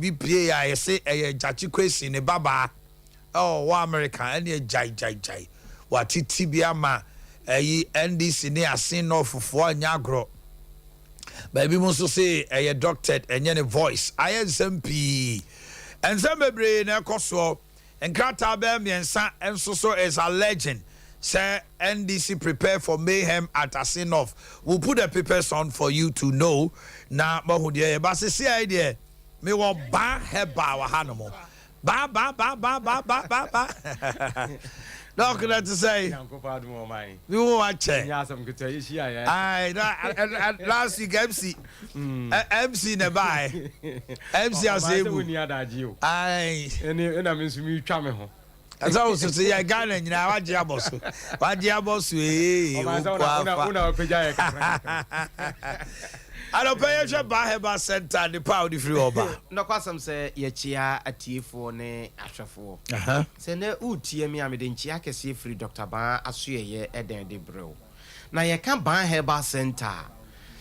be play I say a jachi kwesi ne baba oh wa America any jai what tibia ma NDC ne asin no fufu anyagro baby mo so say a doctored and any voice I SMP and some bebre na koso and krata be miensa and so is a legend. Say NDC prepare for mayhem at Asinov. We'll put the papers on for you to know. Now, but see idea. Me want ba heba wa hanamo. Ba. No, could I to say? We won't watch it. Last week MC nearby. MC as I mean, as I was to say, I got it now. What diabos? I don't pay a Baheba Center the powder free over. No, Quasam say, Yachia a tea for ne Ashafo. Say, no, tea me, I made in Chiaka see free Dr. Bar, as ye at the bro. Now you can't buy Heba Center.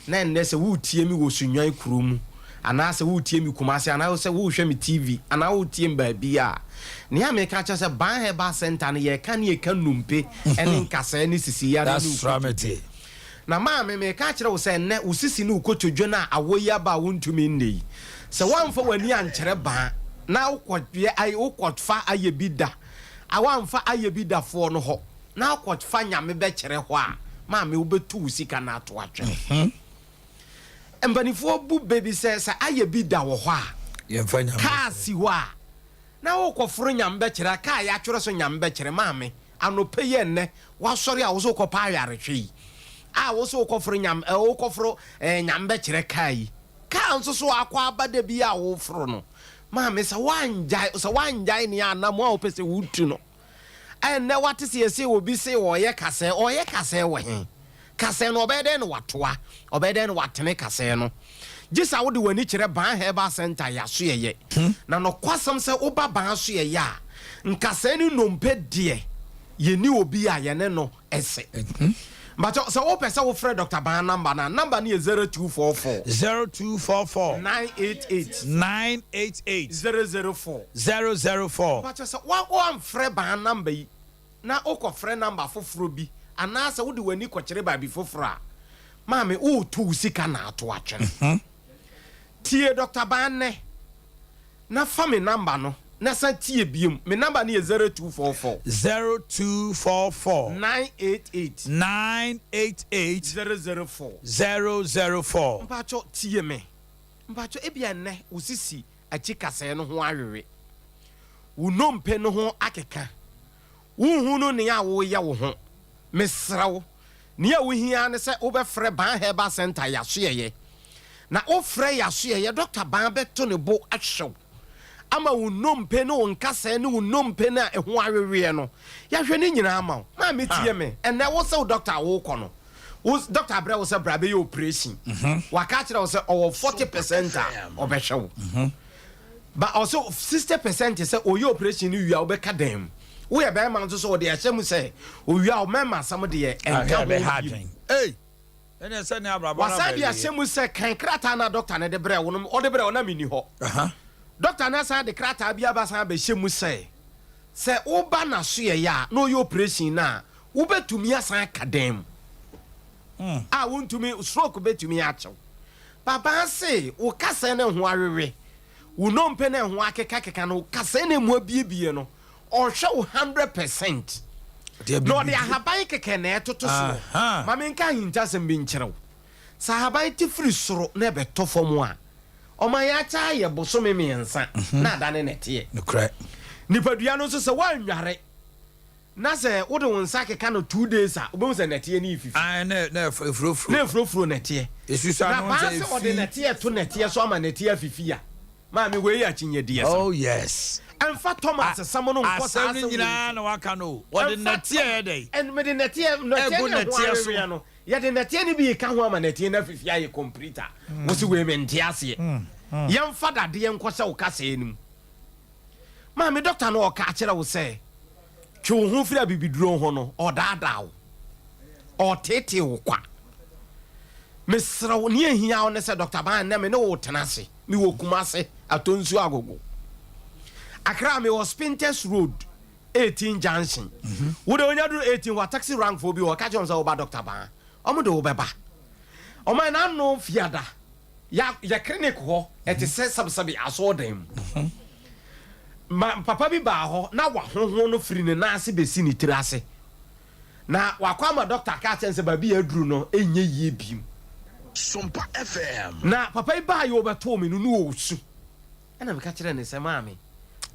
Then there's a wood tea me was in your room. And I say, who team you come and I will say, who show me TV, and I will team by beer. Near me catch us a Baheba Center, and ye can numpe, and in Cassani, see, that's ramity. Na mama me ka kire wo se ne usisi no kotojo na awoya ba wontu mi ndei se wamfa wani ankere ba na ukotwe ai ukotfa ayebida awamfa ayebida fo no ho na ukotfa nyame be kire ho a mama wo betu usika na ato atwe embanifo bu baby se ayebida wo ho a yemfa nyame ka si ho a na ukoforo nyame be kire ka ya twere so nyame be kire mama anope ye ne wa sori a wo so kopa ayare hwe also kofro nyam kofro nyambe kire kai ka nso so akwa abada bi a wo fro no ma me se wanjai ni anam a opese wutu no ne wate se ese obi se oye kase wo he kase no obede no watoa obede no watene kase no gisa wo de wani kire ban Heba Center ya so ye na no kwasam se oba ban so ye ya nkase ni nompe de ye ni obi a ye ne no ese but so open so Fred Dr. Ban number na number ni 0244 988 004 but so one Fred Ban number na okọ Fred number foforo bi ana se wo de wani kwakere ba bi foforo a maame o tu sika na ato atwe tie Dr. Ban ne na family number no na sa tie biem me number ni 0244 988 004 mpacho tie me mpacho ebia ne usisi achikase no ho awewe unompe no ho akeka uhunu ne ya wo ya wo ho mesrawo ne ya wo hia ne se obefre Ban Heba Center ya so ye na ofre ya so ye Dr. Ban beto ne bo ahwew ama unompe no nkasa ne unompe na eho awewe no ya hwe ne nyina ama ma metie me ene wo se doctor wo kɔ no wo doctor abra wo se bra be operation waka kire wo se owo 40% a obehwe wo but also 60% say oyi operation ni wia obeka dem wo ye be ma nso so de ahyem say owia o mema sam de enka be hadwen hey ene se ne abra ba na wasabi ahyem say kan krata na doctor ne de bre wo no o de bre wo na mini ho Doctor Nasa de krata bia basa be hyemu se oba na so ye ya no yo operation na wo betumi asan kadem a wontumi stroke betumi achew baba se wo kasa na ho awewe wo nompe na ho akeka no kasa na mu abiebie no o hwe 100% no de ahaban keke na etoto so ma me nka hinta sem bi nkyerɛw sahaban ti firi soro na be to fom a Omaya cha ye bosome miensa na dane netie no kra nipadua no so se wanware na se wo de wonsa keka no 2 days a obem se netie ni fifi na frofro netie esusa no se o de netie to netie so ama netie fifi a ma me we ya chinye die so oh yes Enfa Thomas samo no nko sa asem nyina na waka no wo de netie dey en me de netie no netie no ya de netie ni bi ka ho ama netie na fifi aye computer wo si we mente ase yam fada de enko se wo ka se enim ma me doctor no o ka kire wo se twe wo ho fira bibiduro ho no o daada wo o tete wo kwa mesra wo ne ahia wo ne se Dr. Ban na me ne wo tenase mi wo Kumase atonsu agogo Accra me was Spinters Road 18 Junction wo de onya do 18 wa taxi rank for bi wo ka jom say oba Dr. Ban omo de obeba omo na no fiada ya clinic ho et se sabsabi aso dem papa bi ba ho na wa honhon no firi ne na ase besi ni tirase na wakwa ma doctor ka chense ba bi aduru no enye yie bim Sompa FM na papa bi ba yo beto me no no osu na me ka kire ne se maami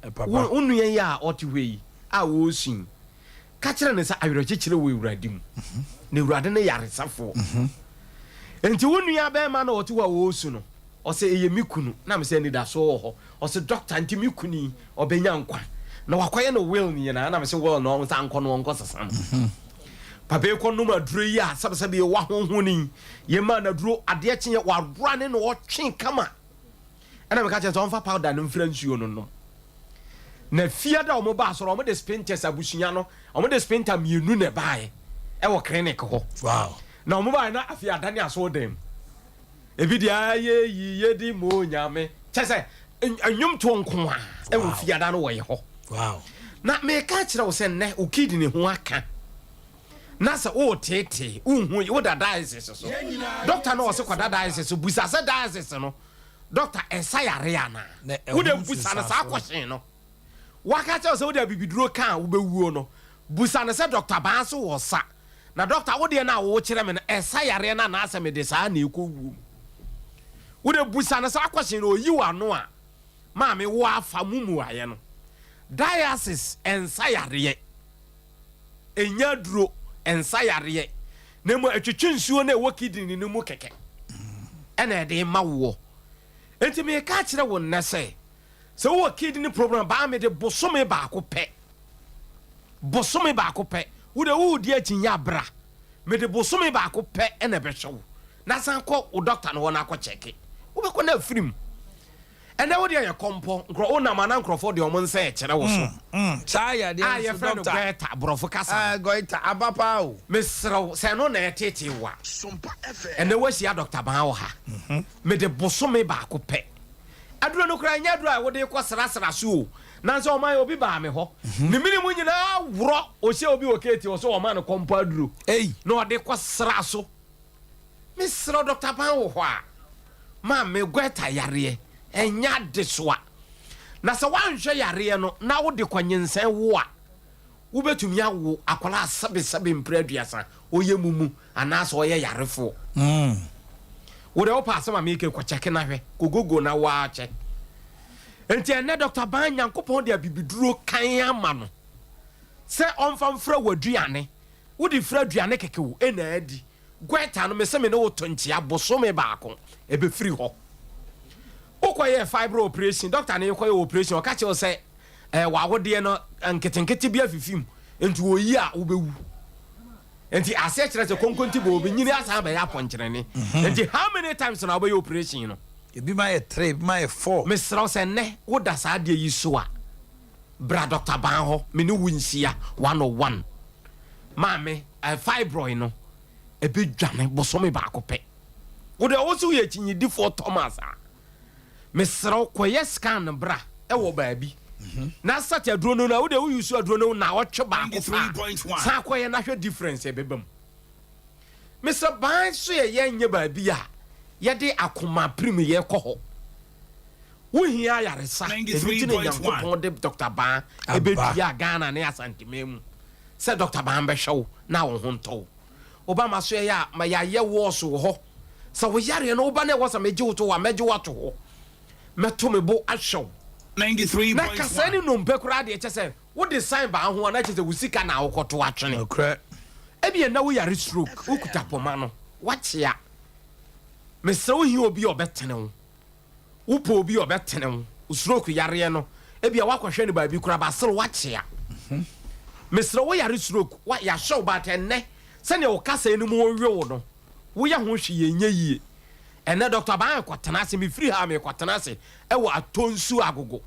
papa unu yen ya otiwe a wo osun ka kire ne se awero kikire wo ewuradim na ewurade ne yaresafo enti unu ya be ma na otiwa wo osu no o se eye mikunu na me se ni da so ho o se doctor anti mikuni obenya nkwa na wakoye no will ni na me se will no on san kono onko sasam papa ko no maduro yi a sabesabe wa honhoni ye ma na duro ade kyenye wa rane no otwen kama ana me ka che so mfa powder no mfra nsuo no no na fia da o mo ba so o mo de spinters abusunya no o mo de spinter mienu na bae e wo clinic ho wow na o mo ba na afia da ne aso dem ebi dia ye di mo nyame chese anyum to nko a e wo fia da no wo ye ho wow na me ka kire wo se ne o kid ne ho aka nasa o tete unhu wo da dialysis so doctor no se kwada dialysis busa se dialysis no doctor ensayare ana wo de busa na sa kwhyen no waka che se wo de bibiduro kan wo bewuo no busa na se doctor ban so wo sa na doctor wo de na wo kire me no ensayare na na asa me de sa na ekowu wo de busa na sa kwhyen no yi wa no a ma me wo afa mumu aye no dialysis ensayare enya duro ensayare na mo atwetwe nsuo na ewo kidney ni mu keke ena de ma wo enti me ka kire wo nnese se wo kidney problem ba me de bosome ba ko pe wo de wo di achinya bra me de bosome ba ko pe ena be hwe na san ko o doctor no na ko cheke wo be ko na afrim ena wo de ya kompo nkro o na mana nkrofo de o mo nse kire wo so saa ya de doctor goita brofo kasa goita abapa o mesro se no na etete wa Sompa FM ena wo sia Dr. Ban wo ha me de bosome ba ko pe aduro no kra nya aduro a wo de ko srasra so o na so o man obi ba me ho ne mini mu nyina woro o se obi o keti o so o man kompo aduro no de ko sra so mesro Dr. Ban wo ho a ma me goita yare enya de soa na se wanhwe yare no na wo de kwanyensen wo a wo betumi awo akwala sabe mpre aduasa oye mumu anaso oye yarefo wo de opa ma make ko cheke na hwe kogogo na wa che enti ene Dr. Ban Nyankopon de abibiduro kan ama no se onfa mfra waduane wo di fra aduane keke wo ena adi gweta no me se me no wo tonti aboso me baako ebe free ho okoye fibro operation doctor na okoye operation o ka che o se wa wode no nketenkete bia fifim enti oyi a wo bewu enti ase kire se konkonti bo obi nyini asa ba ya ponkyerene enti how many times na oboye operation no ebi ma ye 3 ebi ma ye 4 mesra se ne wo da sa de yi so a bra Dr. Ban ho me ne wunsia 101 mame fibroid no ebe dwane bosomi ba akopɛ wo de wo so ye kinyi di for Thomas a mesra koye scan bra e wo baabi na sat aduro no na wo de wo use aduro no na wo twe ba akopɛ sa koye na hwɛ difference e bebam mesra ban so ye nye baabi a ye de akoma prim ye kɔ ho wo hia yaresa e bi tine Nyankopon de Dr. Ban e be dia Ghana na asantememu se Dr. Ban be hwɛ na wo ho ntɔ Obama so ya ma ya ye wo so ho so wo yare no oba na wo sa meji wo to wa meji wo to ho meto me bo ahwew 93.1 na kasani no mpe kura de eche wo design ba ho na eche se wo sika na wo koto atwene okra ebie na wo yare stroke wo kuta poma no wachia me se wo hi obi obetene wo po obi obetene wo stroke yare no ebie wakɔhwɛ ne ba bi kura ba sel wachia me se wo yare stroke wa ya show ba tenne sene o kasa enu mu owo no wo ya ho hwe yenye yie ene Dr. Ban kwatena se me free ha me kwatena se e wo atonsu agogo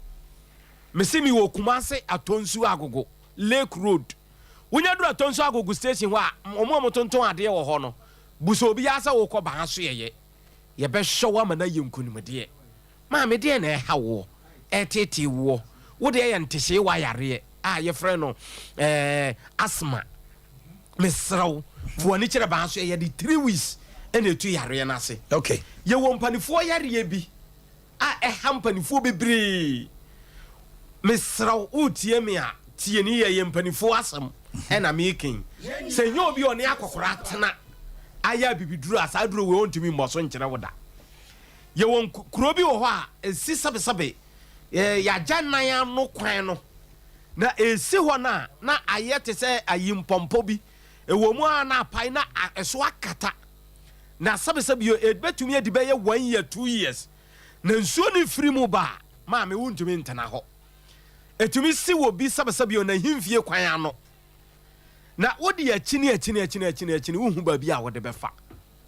me se mi wo Kumase atonsu agogo Lake Road wonya do atonsu agogo station ho a omo tonton ade wo ho no buso obi ya sa wo kɔ ban so ye be hwe wa mana yenkunimde maame de na ha wo etete wo wo de ntehye wa yare ye frɛ no asthma mesraw fo ani kyerɛ ba so ye de 3 weeks ene tu yare na ase okay ye wo mpanifo yare bi ha mpanifo bebre mesraw utie me a tie ni ye mpanifo asem ena making se nyo bi oni akokora tena aya bibiduru asaduro we ontumi mmoso nkyere woda ye won kuro bi wo ho a esi sabe ya jannan no kwan no na esi ho na ayete se ayimpompo bi ewo mu a na apai na eso akata na sabe yo ebetumi edi be ye 1 year 2 years na nsuo ni firi mu ba ma me wontumi ntena ho etumi si wo bi sabe yo na himfie kwan ano na wodi ya chini uhu ba bi a wode befa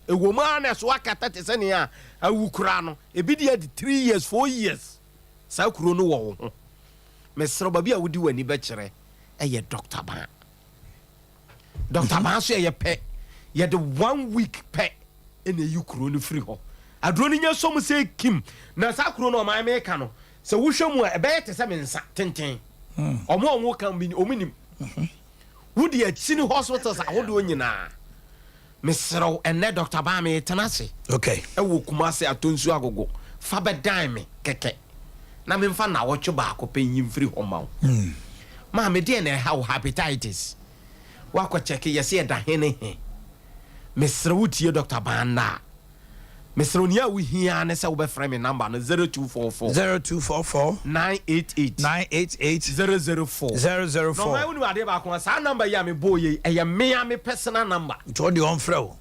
ewo ma na so akata te se ne a awukura no ebi de 3 years 4 years sa kuro no wo ho mesro ba bi a wodi wani be kire eye doctor ban so ye pe ye de 1 week pe ene yukuro no free ho adro ni nya som se kim na sa kuro no ma me ka no se wo hwemu a ebe te se mensa tenten omo kan bi ominim would ye chini hospitals ahodo nyina mesro ene doctor ba me tenase okay e wo kumase atonsu agogo fa be dan me keke na me mfa na wo twe ba ko pe nyimfiri homaw ma me de na ha hepatitis wa ko check yes ye da hene he mesro wutie doctor ba na mesro nia wo hia ne se wo be frame me number no 0244 988 004 no my unu ade ba ko sa number ya me boye e me personal number to the on frɛ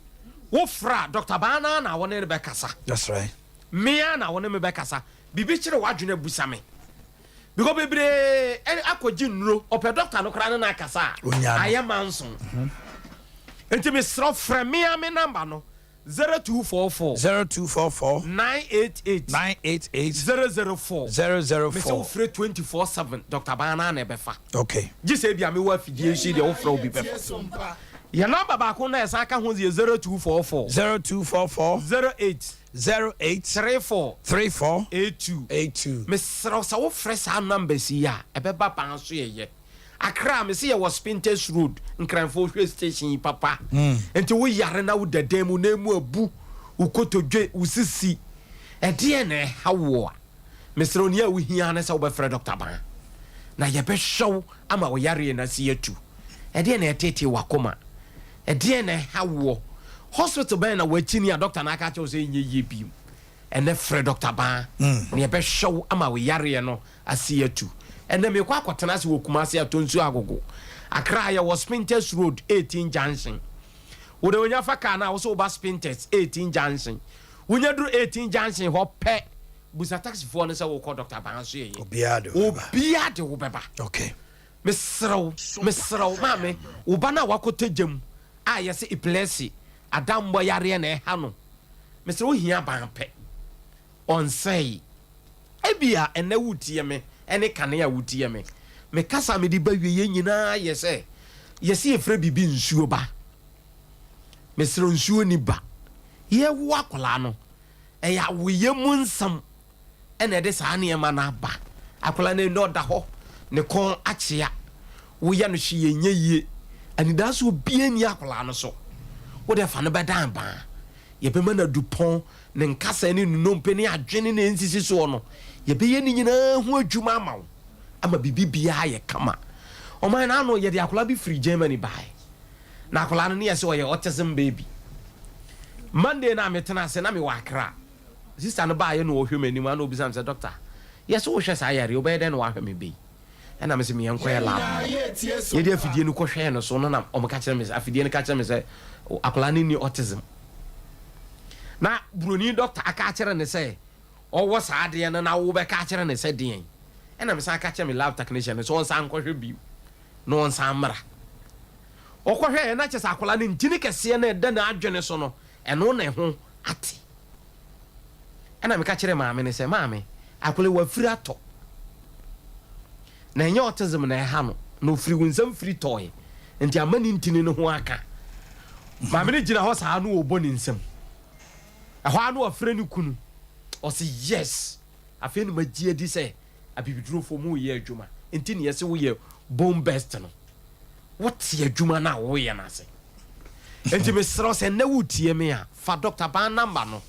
wo fra Dr. Bana na wona be kasa that's right me na wona me be kasa bibi kire wadwene busa me because bebre akoji nnuro ope doctor no kra na kasa ayamanson enti me sro fra me number no 0244 988 004 me so free 24/7 Dr. Bana na befa okay gise bia me wa fidie shi de wo fra obi befa ya number ba ko na esa ka ho 0244 08 34 82 me sro sa wo frɛ sa number si ya ebeba pan so ye Accra me see ye was Spintex Road nkranfo hwe station papa enti wo yare na wo dadam mu na mu abu ukotodwe usisi ede na hawo a mesro ni a wo hia na se wo be frɛ Dr. Ban na ye be show ama wo yare na si atu ede na etete wakoma ede na hawo hospital ben na wachini a doctor na aka che wo se nye ye bi ene frɛ Dr. Ban na ye be show ama wo yare no asi atu and then me kwa kwatena se wokumase atonsu agogo Accra ya was Spintex Road 18 Junction wo de wonya fa ka na wo so ba Spintex 18 Junction wonya duru 18 Junction ho pe busa taxi for no se wo call Dr. Ban so ye obiade wo beba okay mesraw mame wo ba na wakotegem a ye se epilepsy adambo yare na ha no mesraw hia ban pe on say ebia ene wutie me ene kane ya wutie me kasa me di ba wie nyina yese efre bibi nsuo ba mesro nsuo ni ba ye wo akola no e ya woye mu nsam ene de sa ne ma na ba akola ne no da ho ne kon akyea wo ya no hye nye yie ani da so bie ni akola no so wo de fa no be dan ba ye be ma na dupon ne nkasa ni nunompe ne adwene ne nsisi so no ye be ye ni nyina ho adwuma amawo ama bibibia ye kama oman na no ye de akola bi free Germany bai na akola no ne ye se o ye autism baby Monday na metena se na me wa Accra sister no ba ye no ohwem anim na obi sam se doctor yes wo hwe sa yare obe de no wa hwe me be na me se me yenko ye lab ye de afidie no ko hwe no so no na o mka kire me se afidie no ka kire me se akola ni autism na broni doctor aka kire ne se o wo sa ade na wo be ka kire ne se den na me sa ka kire me lab technician so on san ko hwe bi no on san mra o ko hwe na kire sa akola ni ntini kese na de na adwene so no eno na ho ate na me ka kire maame ne se maame akola wa firi ato na enye autism na ha no no firi wunsam firi toy enti amani ntini no ho aka maame ne gina ho sa no obo ni nsam ho anu afre ni kunu o se yes afei no magie di sɛ abibidurofo mu yɛ adwuma enti ne yɛsɛ woyɛ bone best no wote adwuma no a woyɛ no ase enti mesrɛ sɛ nnɛ wotie me a fa Dr. Ban number no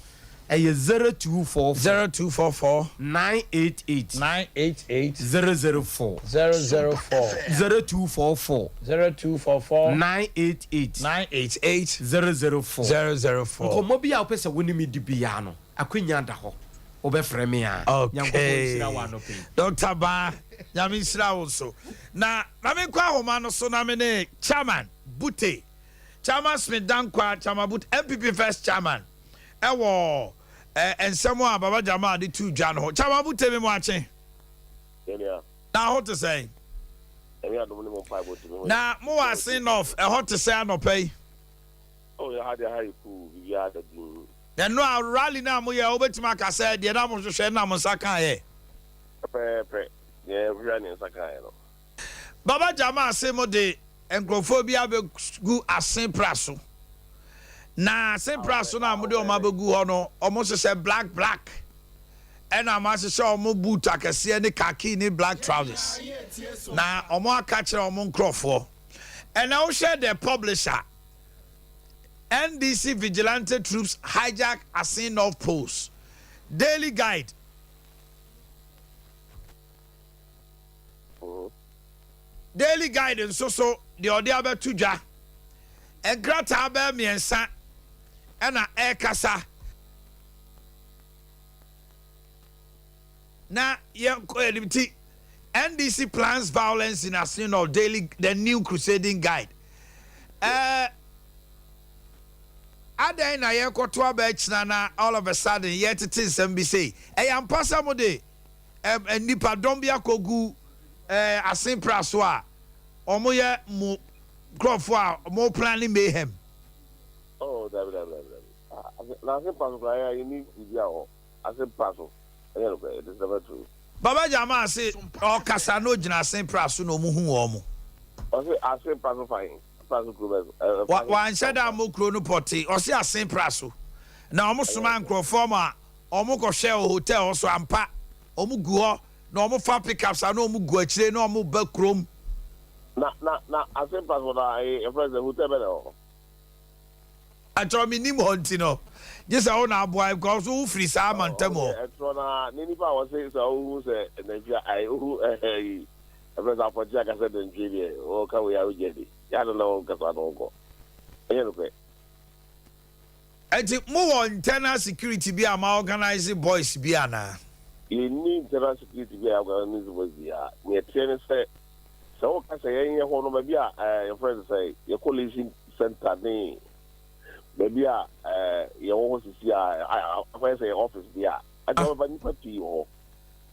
ɛyɛ 0244 988 988 004 0244 988 988 004 004. nkɔmmɔ bi a wopɛ sɛ wo ne me di biaa no akwanya da hɔ wobɛfrɛ me a okay Dr. Ba nyame nhyira wo so na me kwa ahoma no so na me ne chairman Bute chairman Smith Dankwa chairman Bute MPP first chairman ɛwɔ ensɛm a baba jama de tu dwa no chairman Bute me mo ache na ho te sɛ na mo wa sin off ho te sɛ anɔpɛ oh ya had a high cool ya da din no a rally na mo ye obetima ka sɛ de na mo hwehwɛ na mo saka ye pre yeah running saka no baba jama se mo de nkrofo bi abegu asen praso na asen praso na mo de o ma begu ho no o mo se black ɛna ma se o mo boot akɛse ne khaki ne black trousers na o mo aka kyerɛ o mo nkrofo ɛna wo share the publisher NDC vigilante troops hijack Asin North Post. Daily guide. Daily guide and so the order be tuja. And grata be miensa. And a ekasa. Na NDC plans violence in Asin North Daily, the new crusading guide. Adea na ye koto abechna na all of a sudden yet it is some be say e ampasa mo de nipa dom bia kogu asen praso a omo ye mo crofo a mo planning mayhem oh da na asen praso ya you need bia o asen praso it is never true baba jama say o kasa no gina asen praso no mo hu o mo o say asen praso fine wan shada mo kro no poti o se asen praso na omo soma nkrofo ma omo ko hwe hotel so ampa omo gu ho na omo fa pickups na omo gu akire na omo ba krom na asen praso na e friend hotel be no atro mi nim honti no just how na boy because who free sa mantamo atro na ni pa wo say so who say Nigeria I who friend for Jack said Nigeria o ka we are jedi ya don't know because I don't go. Enti mo want internal security be ama organizing boys be ana. You need internal security be organizing boys be. Me train say so ka say yen ho no be your friend say your coalition center ni be your wo sisi I say office be I don't have any party ho.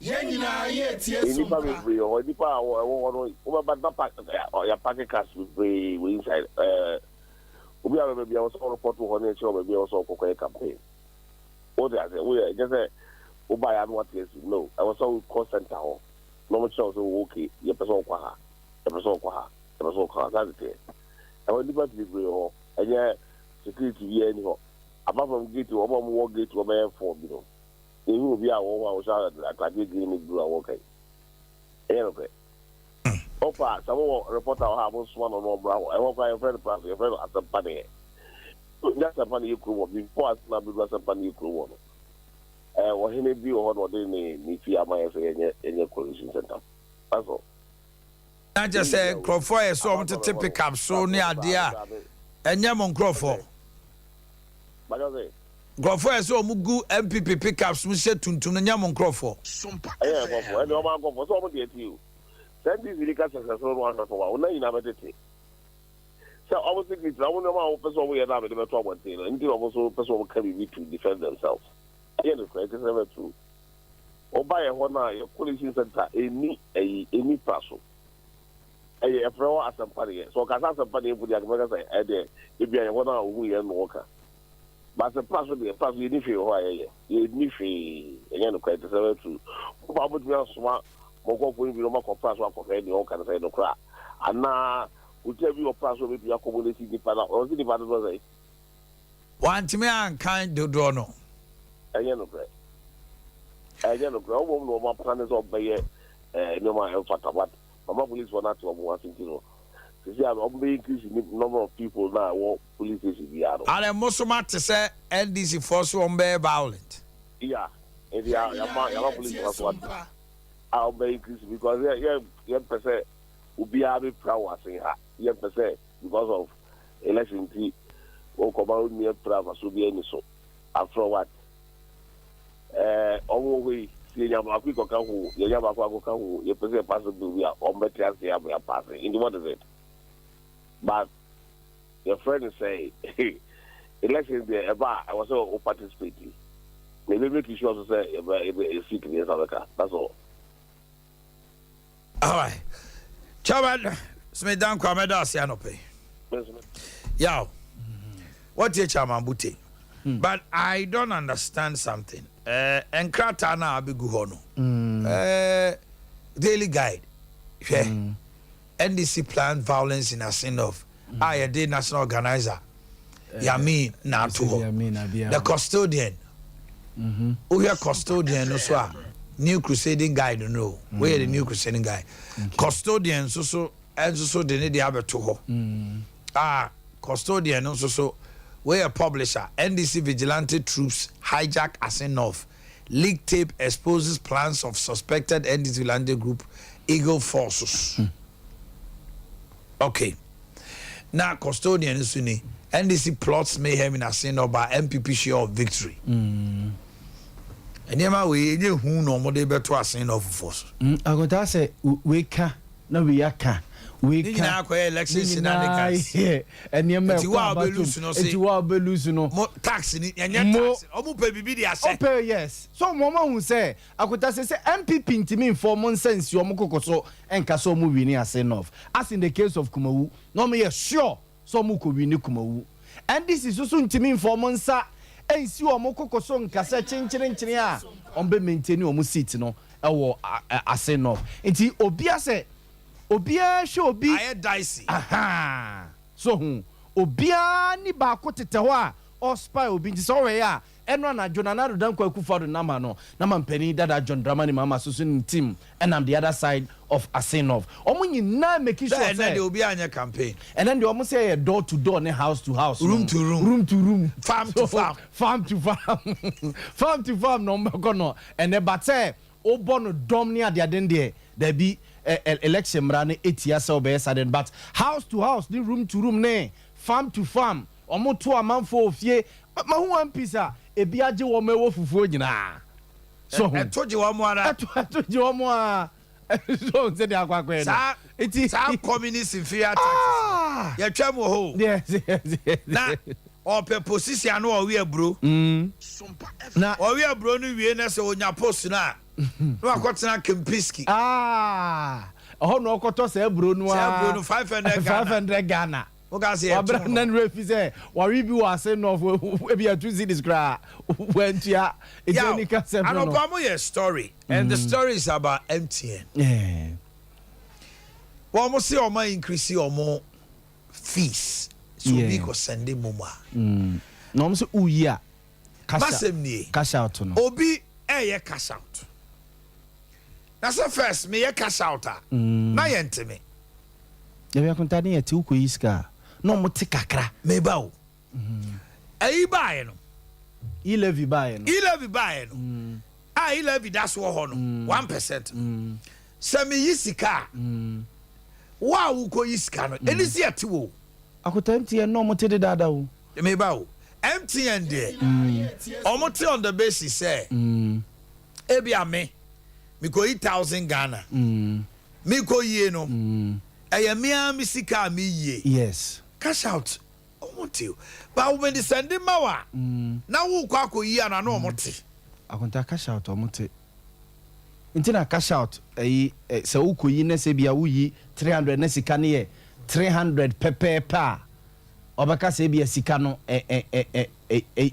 Yenina yeti Sompa be or the power or but not pack or your packet cast with we inside we are maybe also report to one nature maybe also a campaign. What I say we just say buy and what is no I was so call center no much also okay your person kwa the person that's it I want to be or and yeah security here anyhow apart from gate to one gate to a for you know he will be our was like green blue okay. Opa, some reporter have one or more brown. I want my friend your friend at the party. That's a funny crew before I snap was a funny crew. What he may be or what they need to my in your coalition center. That's all. I just say Crawford so to pick up so near Adea and Yamon Crawford. But I say Crawford so mugu MPP pickups we said to Nyamon Crawford. Sompa yeah, and no man go for somebody at you. Send this really successful one for one. You never did it. So I was thinking, I wonder how person we are now with the trouble thing, and also person can be to defend themselves. Again, it's never true. Or buy a one your coalition center any person. A pro as a party. So can ask somebody put the American say, Adea, if you are one who you are worker. But the person be a person you need you need again, it's never true. Probably we are smart. Moko for you no pass one for any all can say no cry. And now we tell you pass with your community the father or the father was a one to me and kind do no. Again, okay. ɛnyɛ no kora wɔn no wɔn apana sɛ ɔbɛyɛ nneɛma a ɛmfata but mama police wɔ n'ate wɔn asinti no sisi a wɔn bɛ increase the number of people na wɔ police station bi ano. and musoma te sɛ ndc for so wɔn bɛyɛ violent. yeah ɛdi yama police wɔ so ati a wɔn bɛ increase because yɛn pɛ sɛ obiara bɛ pra wɔ ase ha yɛn pɛ sɛ because of election ti wɔn kɔba wɔn nyɛ pra fa so bi ɛni so after what ɔmo hɔ yi si enyama akɔ ikɔka ho yɛnyama akɔ akɔka ho yɛ pɛ sɛ pass bill bi a ɔmo bɛ te ase yɛ pass into what is it but your friend is saying election there eba I was so participating maybe make sure also say ebe seat in South Africa that's all right chairman smedan kwameda ase anope yaw what you chairman bute but I don't understand something enkrata na abegu ho no daily guide NDC planned violence in a sin of the national organizer Yamin Nato the custodian who are custodian also new crusading guide no where the new crusading guy custodian so they need the other to custodian also where a publisher NDC vigilante troops hijack Asinov leak tape exposes plans of suspected NDC vigilante group Eagle Forces. Okay. Now custodian is Sunni. NDC plots mayhem in Asinov by MPP share of victory. And yema we who no more they better Asinov force. I got to say we can no we can. We can elections in America. And you may lose no tax in it. Pay yes. So mama who say I could say MPP to me for months your moko and kaso movie near Asinov. As in the case of Kumawu, no me sure so muko win Kumawu. And this is also to me for months and see your moko song kasa chin on be maintain your seat no Asinov. It's obia say Obia show be I dicey. Aha. So Obia ni ba ko tete ho a or spy obi nti so we ya eno na Jonana dan kwaku for na ma no na man pani dada John Dramani mama so team and I'm the other side of Asinov. Omo nyina make sure say and then obi anya campaign. And then the omo say door to door ne house to house. Room to room. Farm to farm. Farm to farm no mbako no. And the bate obo no dom ni ade den there be election run 8 years or better but house to house the room to room ne farm to farm omo to amanfo ofie ma hu one piece a ebiaje wo mewo fufuo nyina so etoje wo mo ara etoje wo mo a so se dia kwakwe na sa communist inferior taxes ya twam ho yes na ope position no we abro Sompa na o we abro no wie na se onya post na no akotena Kempiski oh no okoto se ebro no 500 Ghana oga se abra nan refi se wari bi wa se no e bi atu see this cry wentia e jeni ka se no no and your story and the story is about MTN well mo see o ma increase o mo fees so bi ko send moma no mo se uya cash out no obi cash out. That's the first me cash out. Na yentime. Ya be kontani e ti uko iska. No mo ti kakra. Me ba o. Ayi bae no. Ilevi bae no. Ah ilevi that's wo ho no. 1%. Se me yisika. Wa wo ko yisika no. Eni si ate wo. Akota MTN no mo ti de dada wo. Me ba o. MTN there. Omo on the basis say. Ebia me ko 1,000 Ghana. Me ko yie no. Eye me am sika me yie. Yes. Cash out. Omote. Ba when the send mawa. Na wo kwa ko yie na no omote. Akonta cash out omote. Intina cash out se wo ko yi na se bia wo yi 300 na sika ne ye 300 pepepa. Obaka se bia sika no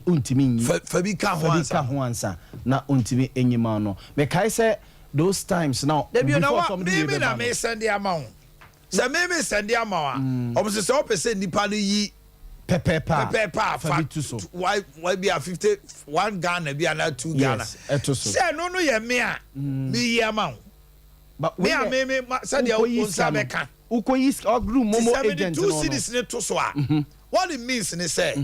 untimi fabi ka ho ansa na untimi enyima no me kai say those times now before somebody me send the amount se me send the amount o se opese nipa no yi Pepe fa bitu so. Why be a 51 Ghana be another 2 Ghana. Yes, eto so. Say no ye me a me ye amount. But Me said you Unsabeka. Ukoyis ogru momo agent 72 cities ne to so a. What it means ne say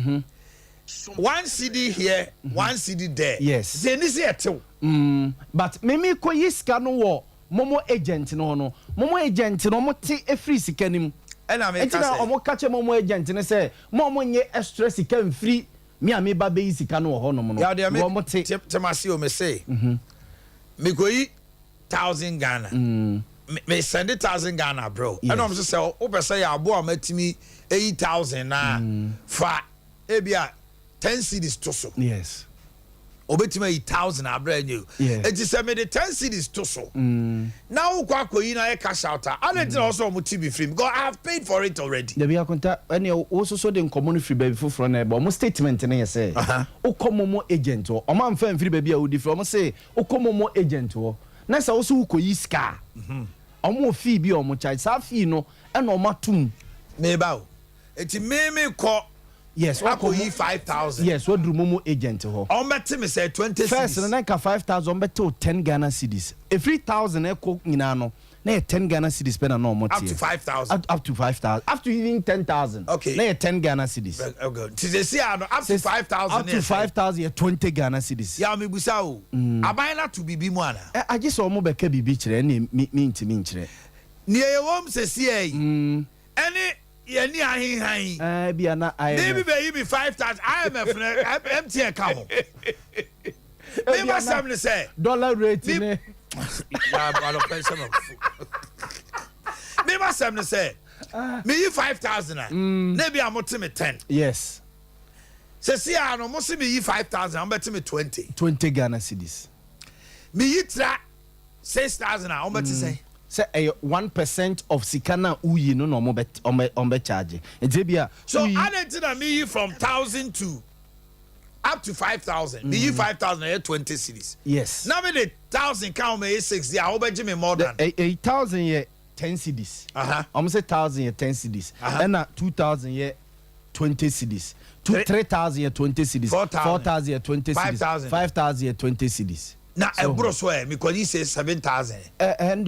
1 CD here, 1 CD there. Yes. They need say eto. But meme koyis ka no wo momo agent no momo agent no mo te efri sika nim. And I make Entina omo kache momo agent ne say momo nye extra sika mfri me a me ba be sika no ho no mo no. Ya de mo te temasi o me say. Me koyi 1,000 Ghana. Me send 1,000 Ghana, bro. Yes. And I'm just say, oh, say ya bo amatimi 8,000 na fa ebia 10 cedis to so. Yes. Obetime 8,000 abra new. Yeah. It is me the 10 cedis to so. Now kwa koyi na e cash out. I don't also muti be free because I have paid for it already. The bia konta any also so the common free baby for na ba mo statement na say. O komomo agent o ma mfa free baby a odi free o say o komomo agent o. Na say also ukoyi ska. Omo fee bi omo charge sa fee no e no matum. Me ba o. Eti me ko. Yes, Akoyi 5,000. Yes, what do momo agent ho? On bet me say 20 First na ka 5,000 beto 10 Ghana cedis. Every 1,000 e ko nyina no. Na 10 Ghana cedis pe na no mo tie. Up to 5,000. Up to 5,000. Up to even 10,000. Okay. Na 10 Ghana cedis. Okay. They say up to 5,000. Up to 5,000 20 Ghana cedis. Ya me busa o. Abai na to bibi mu ana. I just omo be ka bibi kire na mi ntimi nkire. Ni ye wom se sie yi. Eni ye ni ahin Bia na maybe be 5,000 IMF na MTN ka ho. Me must have say dollar rate ne. Yeah, I don't pay some. Me must have say me 5,000 maybe I'm up to me 10. Yes. Se see I no must me 5,000 I'm bet me 20 Ghana cedis. Me yitra 6,000 I'm bet say Say 1% of sikana uyi no mo bet on be charge. Etebia so I didn't me from 1,000 to up to 5,000. Me 5,000 20 cities. Yes. Now me the 1,000 count me 6. Yeah, I bet me more than 8,000 ye 10 cedis. Almost 1,000 ye 10 cedis. And 2,000 ye 20 cedis. 3,000 ye 20 cedis. 4,000 ye 20 cedis. 5,000 ye 20 cedis. Now a gross way because he says 7,000. And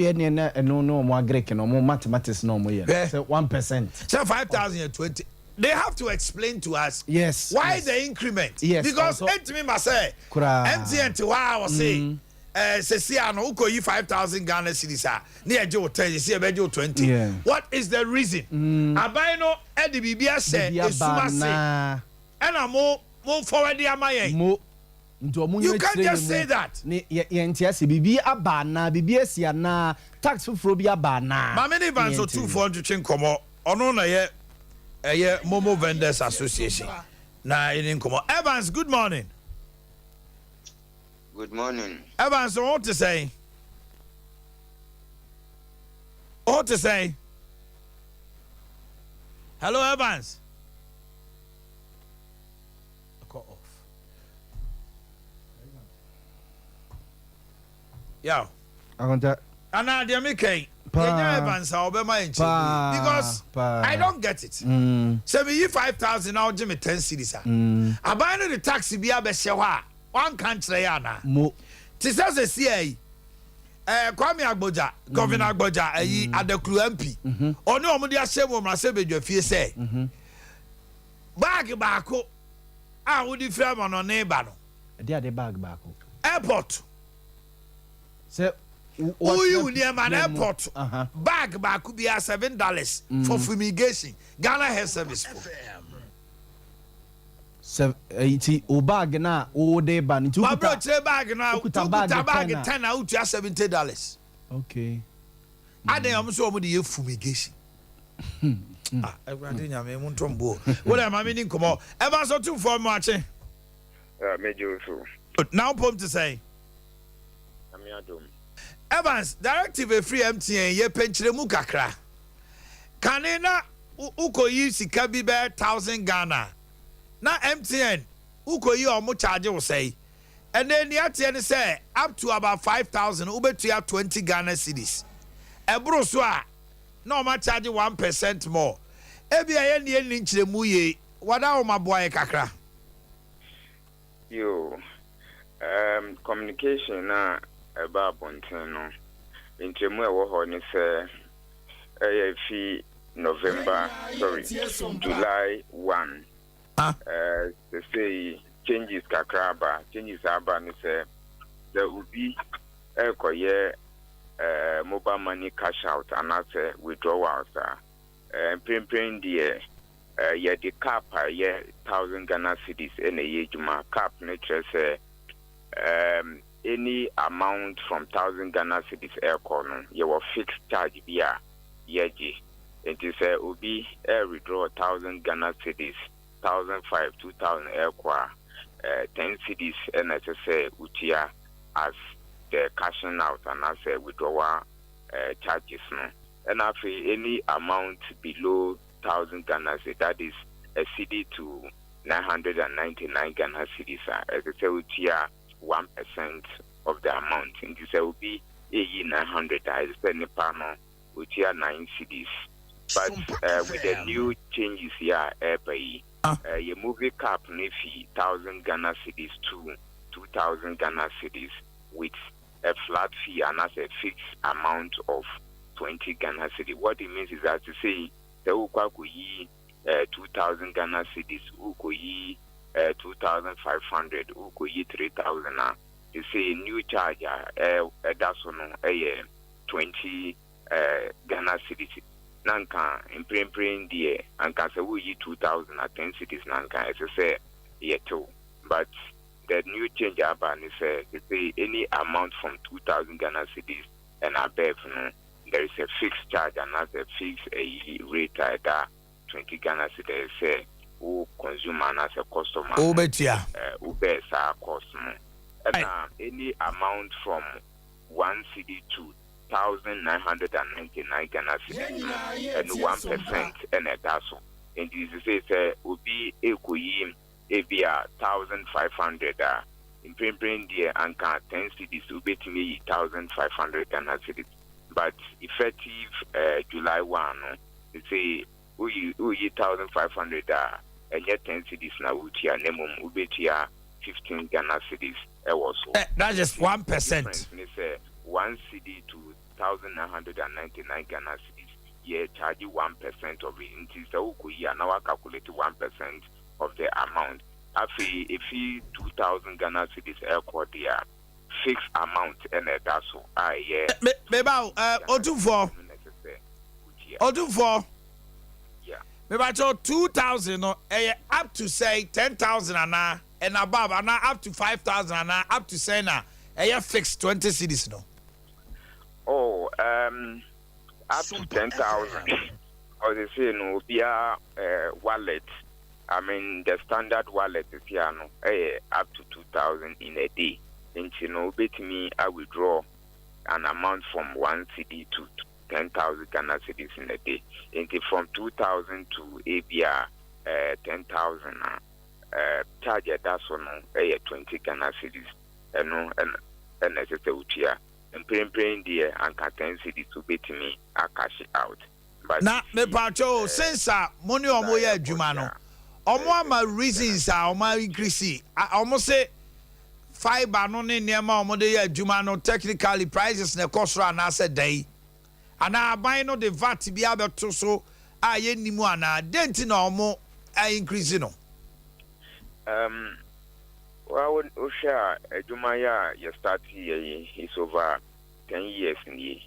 no more Greek no more mathematics no more. So 1%. So 5,000 and 20. They have to explain to us. Yes. Why yes. the increment? Yes. Because also, me must say MTN to what I was saying. Say no uko you 5,000 Ghana cedis near Joe 10 you see a bejo 20. Yeah. What is the reason? Abai no Eddie Bibia said Esuma say and I'm more forward the amaye. You can't just say that. Bibi abana, bibi esiana, tax for bi abana. My many vans so 200 chin komo. Ono na ye Momo Vendors Association. Na in komo. Evans, good morning. Good morning. Evans, what to say? What to say? Hello, Evans. Yeah. And now they make because I don't get it. So me 5,000 now give me 10 cities. I buy the taxi be a beshewa. One country yana. This is a CA. Kwame Agboja, Governor Agboja, at the Clue MP. Or no, Modia Sebo Masebe, your fear say. Bag bako. I would defend on a neighbor. They are the bag back. Airport. So, you near man airport bag back could be $7 for fumigation. Ghana Health Service. 80 o bag na o de ban tu my brother bag now bag 10 out to $70. Okay. I am so with the fumigation. Everything I mean montombo. What am I meaning come on? Ever so too for much. Major so. Now pom to say Evans, directive a free MTN ye penchire mu kakra. Kanena uko yi sika bi be 1,000 Ghana. Na MTN uko yi omo charge wo say. And then the ATN say up to about 5,000 ubetu ya 20 Ghana cedis. Ebro so a no ma charge 1% more. Ebi aye ne nchire mu ye wada o maboa kakra. Yo, communication na about bonten into more what ni say AFC November, July 1. They say changes kakraba, changes aba ni say there will be mobile money cash out and that's withdrawals. Print the the cap 1,000 Ghana cedis in a year cap nature say any amount from 1,000 Ghana cedis air corner you will fixed charge via yeji. It is will be withdraw 1,000 Ghana cedis, 1,005, 2,000 air 10 cedis and as I say utia as the cashing out and as a withdrawal charges no. And after any amount below 1,000 Ghana cedis, that is a CD to 999 Ghana cedis. As I say, we tier 1% of the amount. And this will be 900. I spend the panel, we tier 9 cedis. But with the new changes here, your movie cap nefi 1,000 Ghana cedis to 2,000 Ghana cedis with a flat fee and as a fixed amount of 20 Ghana cedis. What it means is that to say the ukwa kuyi 2,000 Ghana cedis, ukoyi 2,500, ukoyi 3,000. They say new charge that's on 20 Ghana cedis. Nanka in print the and can say we 2,000 at 10 cities nanka as I say too. But the new change about is they say any amount from 2,000 Ghana cedis and above there is a fixed charge and as a fixed rate that 20 Ghana cedis say who consumer and as a customer ube sa cost and any amount from 1 cedi to 1,999 Ghana cedis and 1% and a daso. And this is will be equal Abia 1,500 in print the anchor 10 cities will be to me 1,500 Ghana cedis. But effective July 1, they say we 1,500 and yet 10 cities now will tier nemum will be tier 15 Ghana cedis. That's just 1%. 1 CD to 1,999 Ghana cedis. Yeah, charge 1% of it. Until the Ukuya now calculate 1% of the amount. If you 2,000 Ghana cedis air there, fixed amount and that's so. Yeah. Odufo. Yeah. Maybe 2,000 up to say 10,000 and above and up to 5,000 and up to say now. Fixed 20 cities no. Oh, up to 10,000. Or they say no, be a wallet. I mean, the standard wallet is here no, up to 2,000 in a day. And you know, bet me, I withdraw an amount from 1 cedi to 10,000 Ghana cedis in a day. And from 2,000 to Abia 10,000, charge that's on 20 Ghana cedis. And as I say, and praying there and can city to beat me, I cash it out. But now, me pacho, since money or more Jumano, or my reasons are my increase. I almost say 5 banoni near my Modia Jumano technically prices the cost run as a day. And I buy no the VAT to be able to so I any more dent no more I increase no. Well, Osha, Jumaya, you start here is over 10 years in the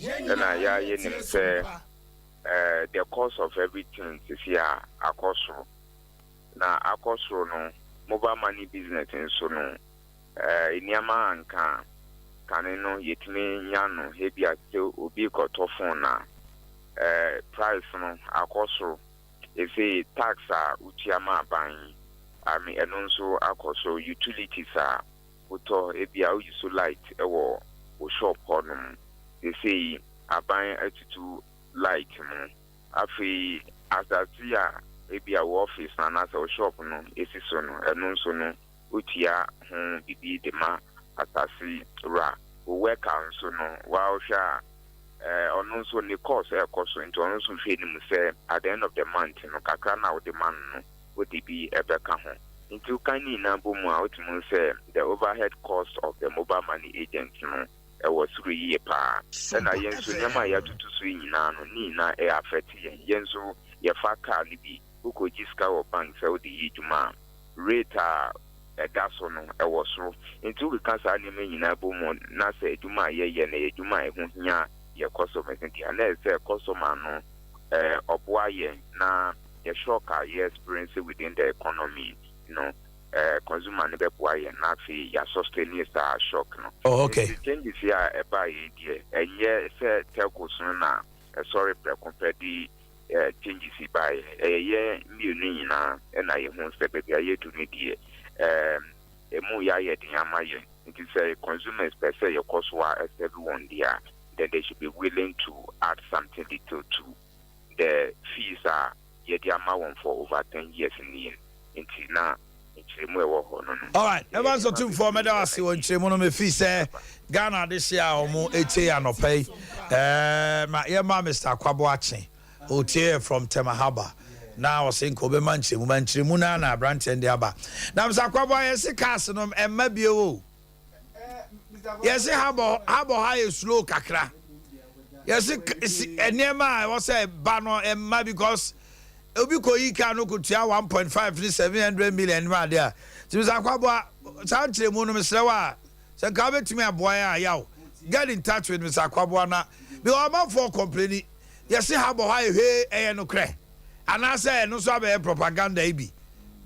and I say the cost of everything is here, a cost. Now, a cost no mobile money business and so no, in Yaman can no yet me yano, heavy at still be got off on price no, a cost. If a tax Uchiyama buying. I mean, and also, also utilities are put ABI so light or shop on. They say, I buy to light. After as I see ABI office and as a shop, no, it's so no, and also no, Utia, the ma, as I see, ra, who work on so no, while share. On also the cost, air cost, into also feeding say at the end of the month, no, Kakana with the man. ODB Ebeka home. Into Kani Nabumu out say the overhead cost of the mobile money agent was 3 years pa. And I yensu Yama Yatu to swing Nina air affecting Yensu Yafaka Nibi, Uko Jiska or Bank Saudi Juma rate a gas on a was so into we can't anime in Abumu Nasa Juma Ye Juma Hunya your customer and let's say customer no Obuaye na your shock you experience within the economy, consumer never buy and not see your sustaining shock. No. Oh, okay. Changes here a buy and yeah, say telco sooner. Sorry, compared the changes he buy a year, and I won't step a year to media. A more yet in Yamayan. It is a consumers per se your cost as everyone there, then they should be willing to add something little to the fees are yet the amount for over 10 years in the end. Now, all right, everyone's a 2 for me. I see what you me fee say. Ghana this year, almost 80 and no pay. My Mr. Boakye, who from Temahaba. Now I was saying Kobe Manchi, Muna, and Branch and the Aba. Now, Mr. Kwaboy, is a castle and maybe you. Yes, how high slow kakra. Yes, and near my was a banner and my because. Obiko yi kan no kutua 1.5 to 700 million ma there. Ti sa kwabo sa nchire mu no mesrewa. Se ka betumi aboya yaw. Get in touch with Mr. Kwabo na. Be o man for complaining. Yes ha bo ha he no kre. Ana say no so be propaganda e bi.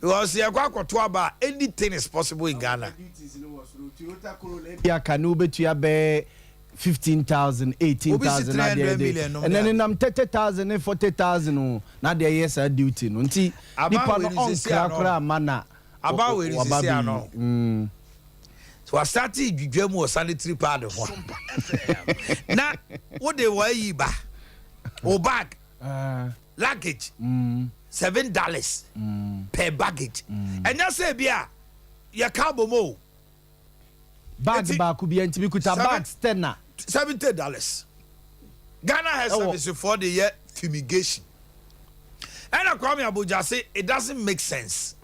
Because ye kwa kwoto aba anything is possible in Ghana. Ya kanu betua be 15,000, 18,000, and then I'm 30,000 and 40,000. Now there yes a duty. Nti nipa no on kra mana about we is no. So I started dwedwam o sanitary pad ho. Na what they were yi ba. O bag. Luggage. $7 per baggage. And you say bia ya cabo mo. Bag ba ku bia nti bi kuta bags 10 $70. Ghana has service for the year fumigation. And I come Abuja say it doesn't make sense.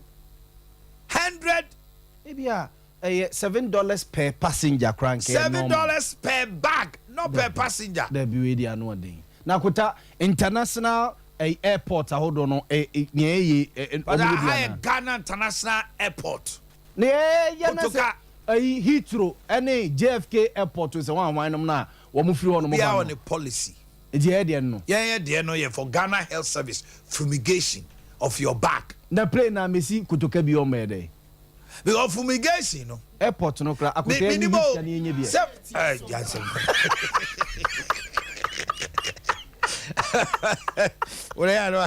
100 maybe $7 per passenger crank. $7 per bag, not per passenger. There be we dia no dey. Na kuta international airport hold on Ghana International Airport. Ne ya Heathrow any JFK airport is one na wo mu free on mo on a policy. Yeah, for Ghana Health Service fumigation of your back. The plane na mesi kutoka bi o mede. Because fumigation no airport no kra akote ni bi bi. What I know.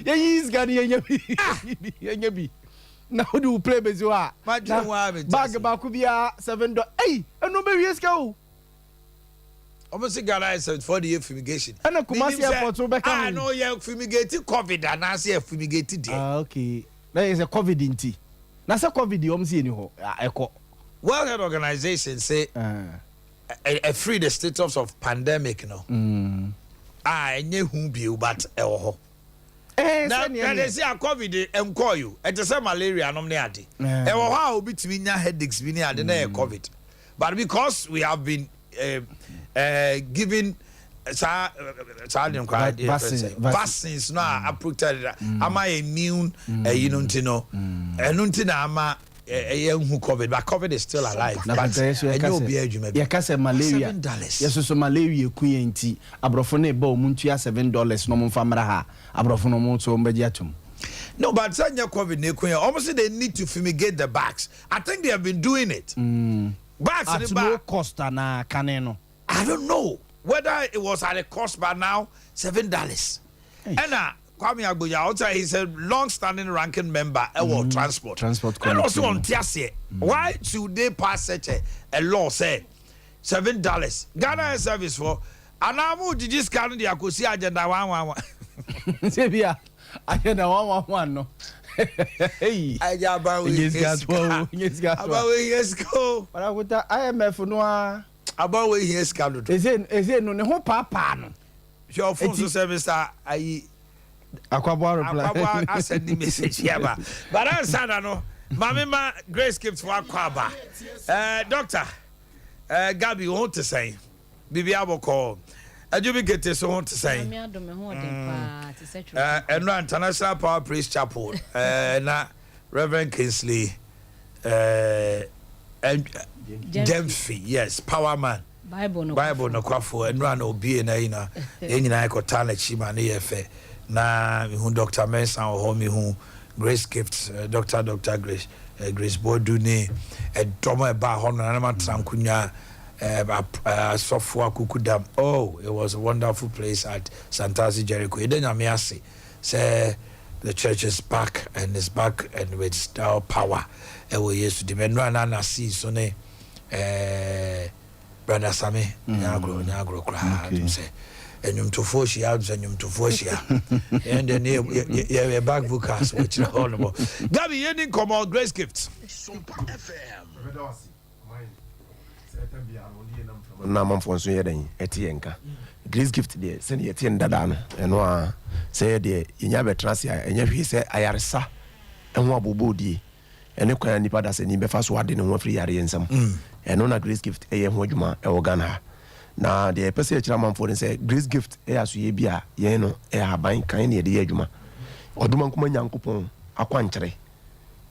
Yeah, he's got yenye bi. Now do play bezwa. Bag ba ku bia $7. Hey, no be yes go. Almost Ghana is for the fumigation. And Kumasi airport so be come. I know you fumigate COVID and I say fumigate there. Okay. There is a COVID inti. Na say COVID you see ni ho. World Health Organization say a free the status of pandemic no. Enye hu bi but ho. Now, they say a COVID and call you. It is a malaria, no ade. And how between your headaches, we need COVID. But because we have been given vaccines now approved, am I immune? You know, and ama who COVID, but COVID is still alive. But you can say malaria. Yes, so malaria kuenti. Abrofone bo muntia $7 no mun famra ha. Abrofono mun so mbediatum. No, but Sanya COVID ne kuya. Almost they need to fumigate the bags. I think they have been doing it. Bags at no cost na kaneno. I don't know whether it was at a cost, but now $7. And Kwame Agboja, outside he's a long-standing ranking member of transport. And also on Tiasie, why should they pass such a law say $7? Ghana service for Anamu did you scan the Akusi agenda 111? Sebia, agenda 111 no. Hey, I go. But I would IMF no. About where he is scandal. Is it no ne ho papa no. Your phone service I Akwabwa reply. Akwabwa I send the message here ba. But answer no. Mama Grace gift for Akwaba. Doctor, Gabby want to say. Bibi aboko. Ajubi get so want to say. And no International Power Praise Chapel. Na Reverend Kingsley Jemfi, yes, Power Man. Bible no kwafo and run obi na ina. Enyina ekotana chima na yefe. Na mi hu Dr. Mensa o mi hu Grace Gift, Dr. Grace Bodu ni domo ba ho na ma trankunya sofo akukudam. Oh, it was a wonderful place at Santasi Jericho. Edenya me ase say the church is back and with star power. And we used to demand na see so ne brother Sami nyagro kra say enyum to foshi out enyum to foshi and then yeah back bookers which all about Gabby any come on Grace Gift Sompa FM na manfo so yeden etie nka Grace Gift de se ne etie ndada no eno a se de nya betrase a enya hwi se ayaresa enho abobodie ene kwa nipa da se ni befa so ade ne ho afiri yare ensam eno na Grace Gift eye ho adwuma e wo Ghana na de pese e kira manfo ne se Grace Gift e aso ye bia ye no e haban kan ne de ye adwuma oduma nkoma nyankopon akwankyere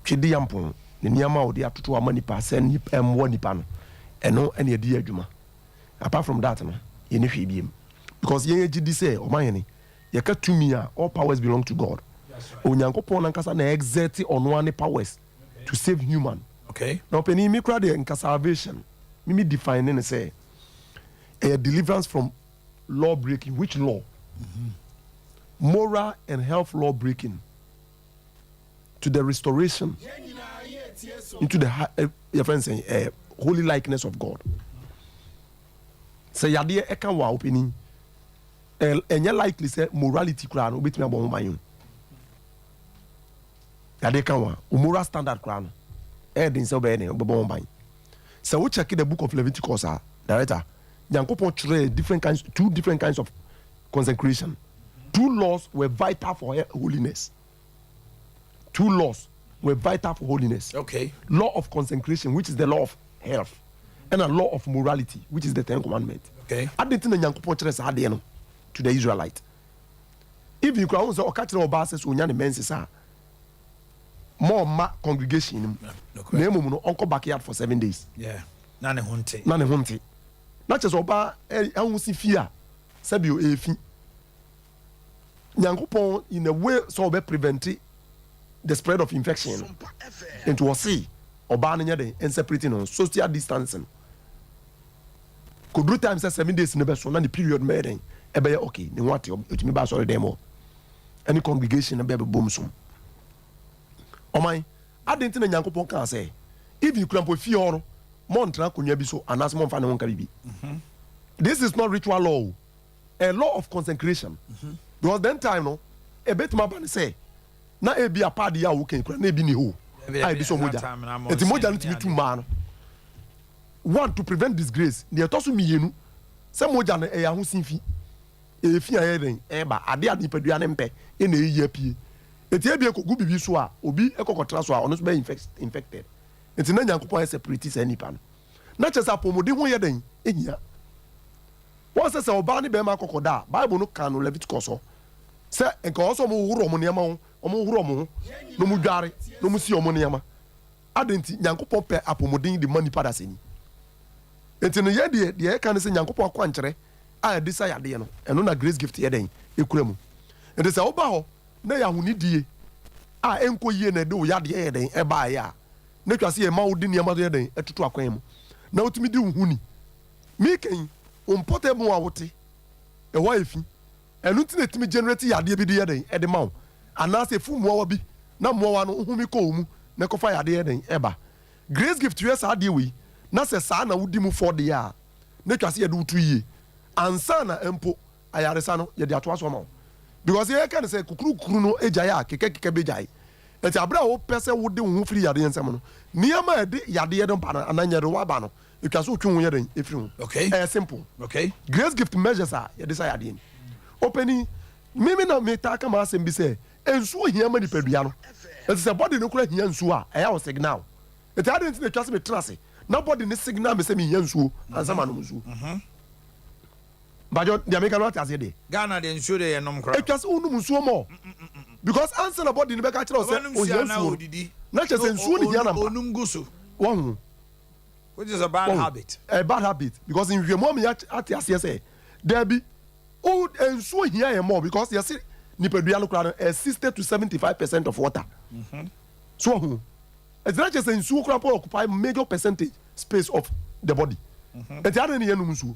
twedi yampon ne niama odi atoto ama nipa se ni emwo nipa no eno ene de ye adwuma apart from that no ye ne hwe biem because ye gidi say Omanhene ye ka tumi a all powers belong to God. Onyankopon nankasa na exert on one powers to save human. Okay. Now penny me cry the salvation. Me define and say a deliverance from law breaking. Which law? Moral and health law breaking to the restoration into the your friends say holy likeness of God. Say yade e kan wa opening enye likely say morality kra no betimi abon ban yade kan wa moral standard kra no din say be ne bon ban. So we check the book of Leviticus director Yankopon chure two different kinds of consecration. Two laws were vital for holiness. Two laws were vital for holiness. Okay. Law of consecration, which is the law of health, and a law of morality, which is the 10 commandments. Okay. I didn't know Yankopon chure to the Israelite. If you can say okachire oba says onya ne menses more ma congregation na emu no onko backyard for 7 days. Yeah. Na ne hunte. Na che so oba anwusi fia sabio efi. Yankopon in a way so be prevent the spread of infection. Into was see oba na nya den and separating on social distancing. Could do times 7 days in the best na the period made ebe okay ni what otimi ba sorry dem any congregation ebe bom so oman adenti na Yankopon kan say if you crampo fi oro montra konya bi so anas mon fa ne won ka bibi this is not ritual law, a law of consecration. Because then time no e betima ba ne say na e bi apade ya wo kan kura na e bi ni ho ai bi so moja eti moja no timi tu ma no one to prevent disgrace the etosu mienu say moja na e ya ho sinfi efi ayeden eba ade ade padua ne mpe e na eyi apie eti ebie ko gubibi so a obi ekokotra so a ono so be infected eti na Yankopon separate say nipa no na chesa pomode ho yeden ehia won say oba ne be ma kokoda Bible no kan no Leviticus so say enka oso mo wuro mo niam ho omo wuro mo no mu dware no mu si omo niam adenti Yankopon pe apomodin de mani pada seni eti no ye de kan say Yankopon akwankyere a desire de no eno na Grace Gift ye den ekura mu enti say oba ho na ya huni die a enko yie na de o ya de ye den e ba ya na twase ye ma wo de niam de den etutu akwan mu na otimi di huni mi kan umpote mu a wote e wa efi enu ti na timi generate ya de bi de ye den e de ma wo ana se fu mu wa bi na mu wa no humi ko mu na ko fa ya de ye den e ba Grace Gift we sa de wi na se sa na wudi mu for de ya na twase ye de utu yie ansa na empo ayaresa no ye de ato aso ma because ye kan say kukuru no ejaya keke bejai eti abra wo pese wo de wo firi yade ensem no niama de yade ye don pa na ananya de wa ba no etwaso otwe wo ye den efiri ho okay simple okay Grace Gift measures are ye decide yade ni opening mimi na me ta ka ma asem bi say ensuo hia ma nipadua no it is a body no kura hia ensuo a e ya signal it hadn't na twase me trase na body ne signal me say me hia ensuo ansa ma no ensuo bajo the American what as dey Ghana de ensuo de yenom kra e twase unum ensuo mo because answer na body ne be ka kira say o hia ensuo na twase ensuo ne hia na onum guso one which is a bad habit. A bad habit because in your mom at say there be old and so here more because you see nipadua no kra 60 to 75% of water. So it's not just in so kra occupy major percentage space of the body. Et ya na yenu nsu.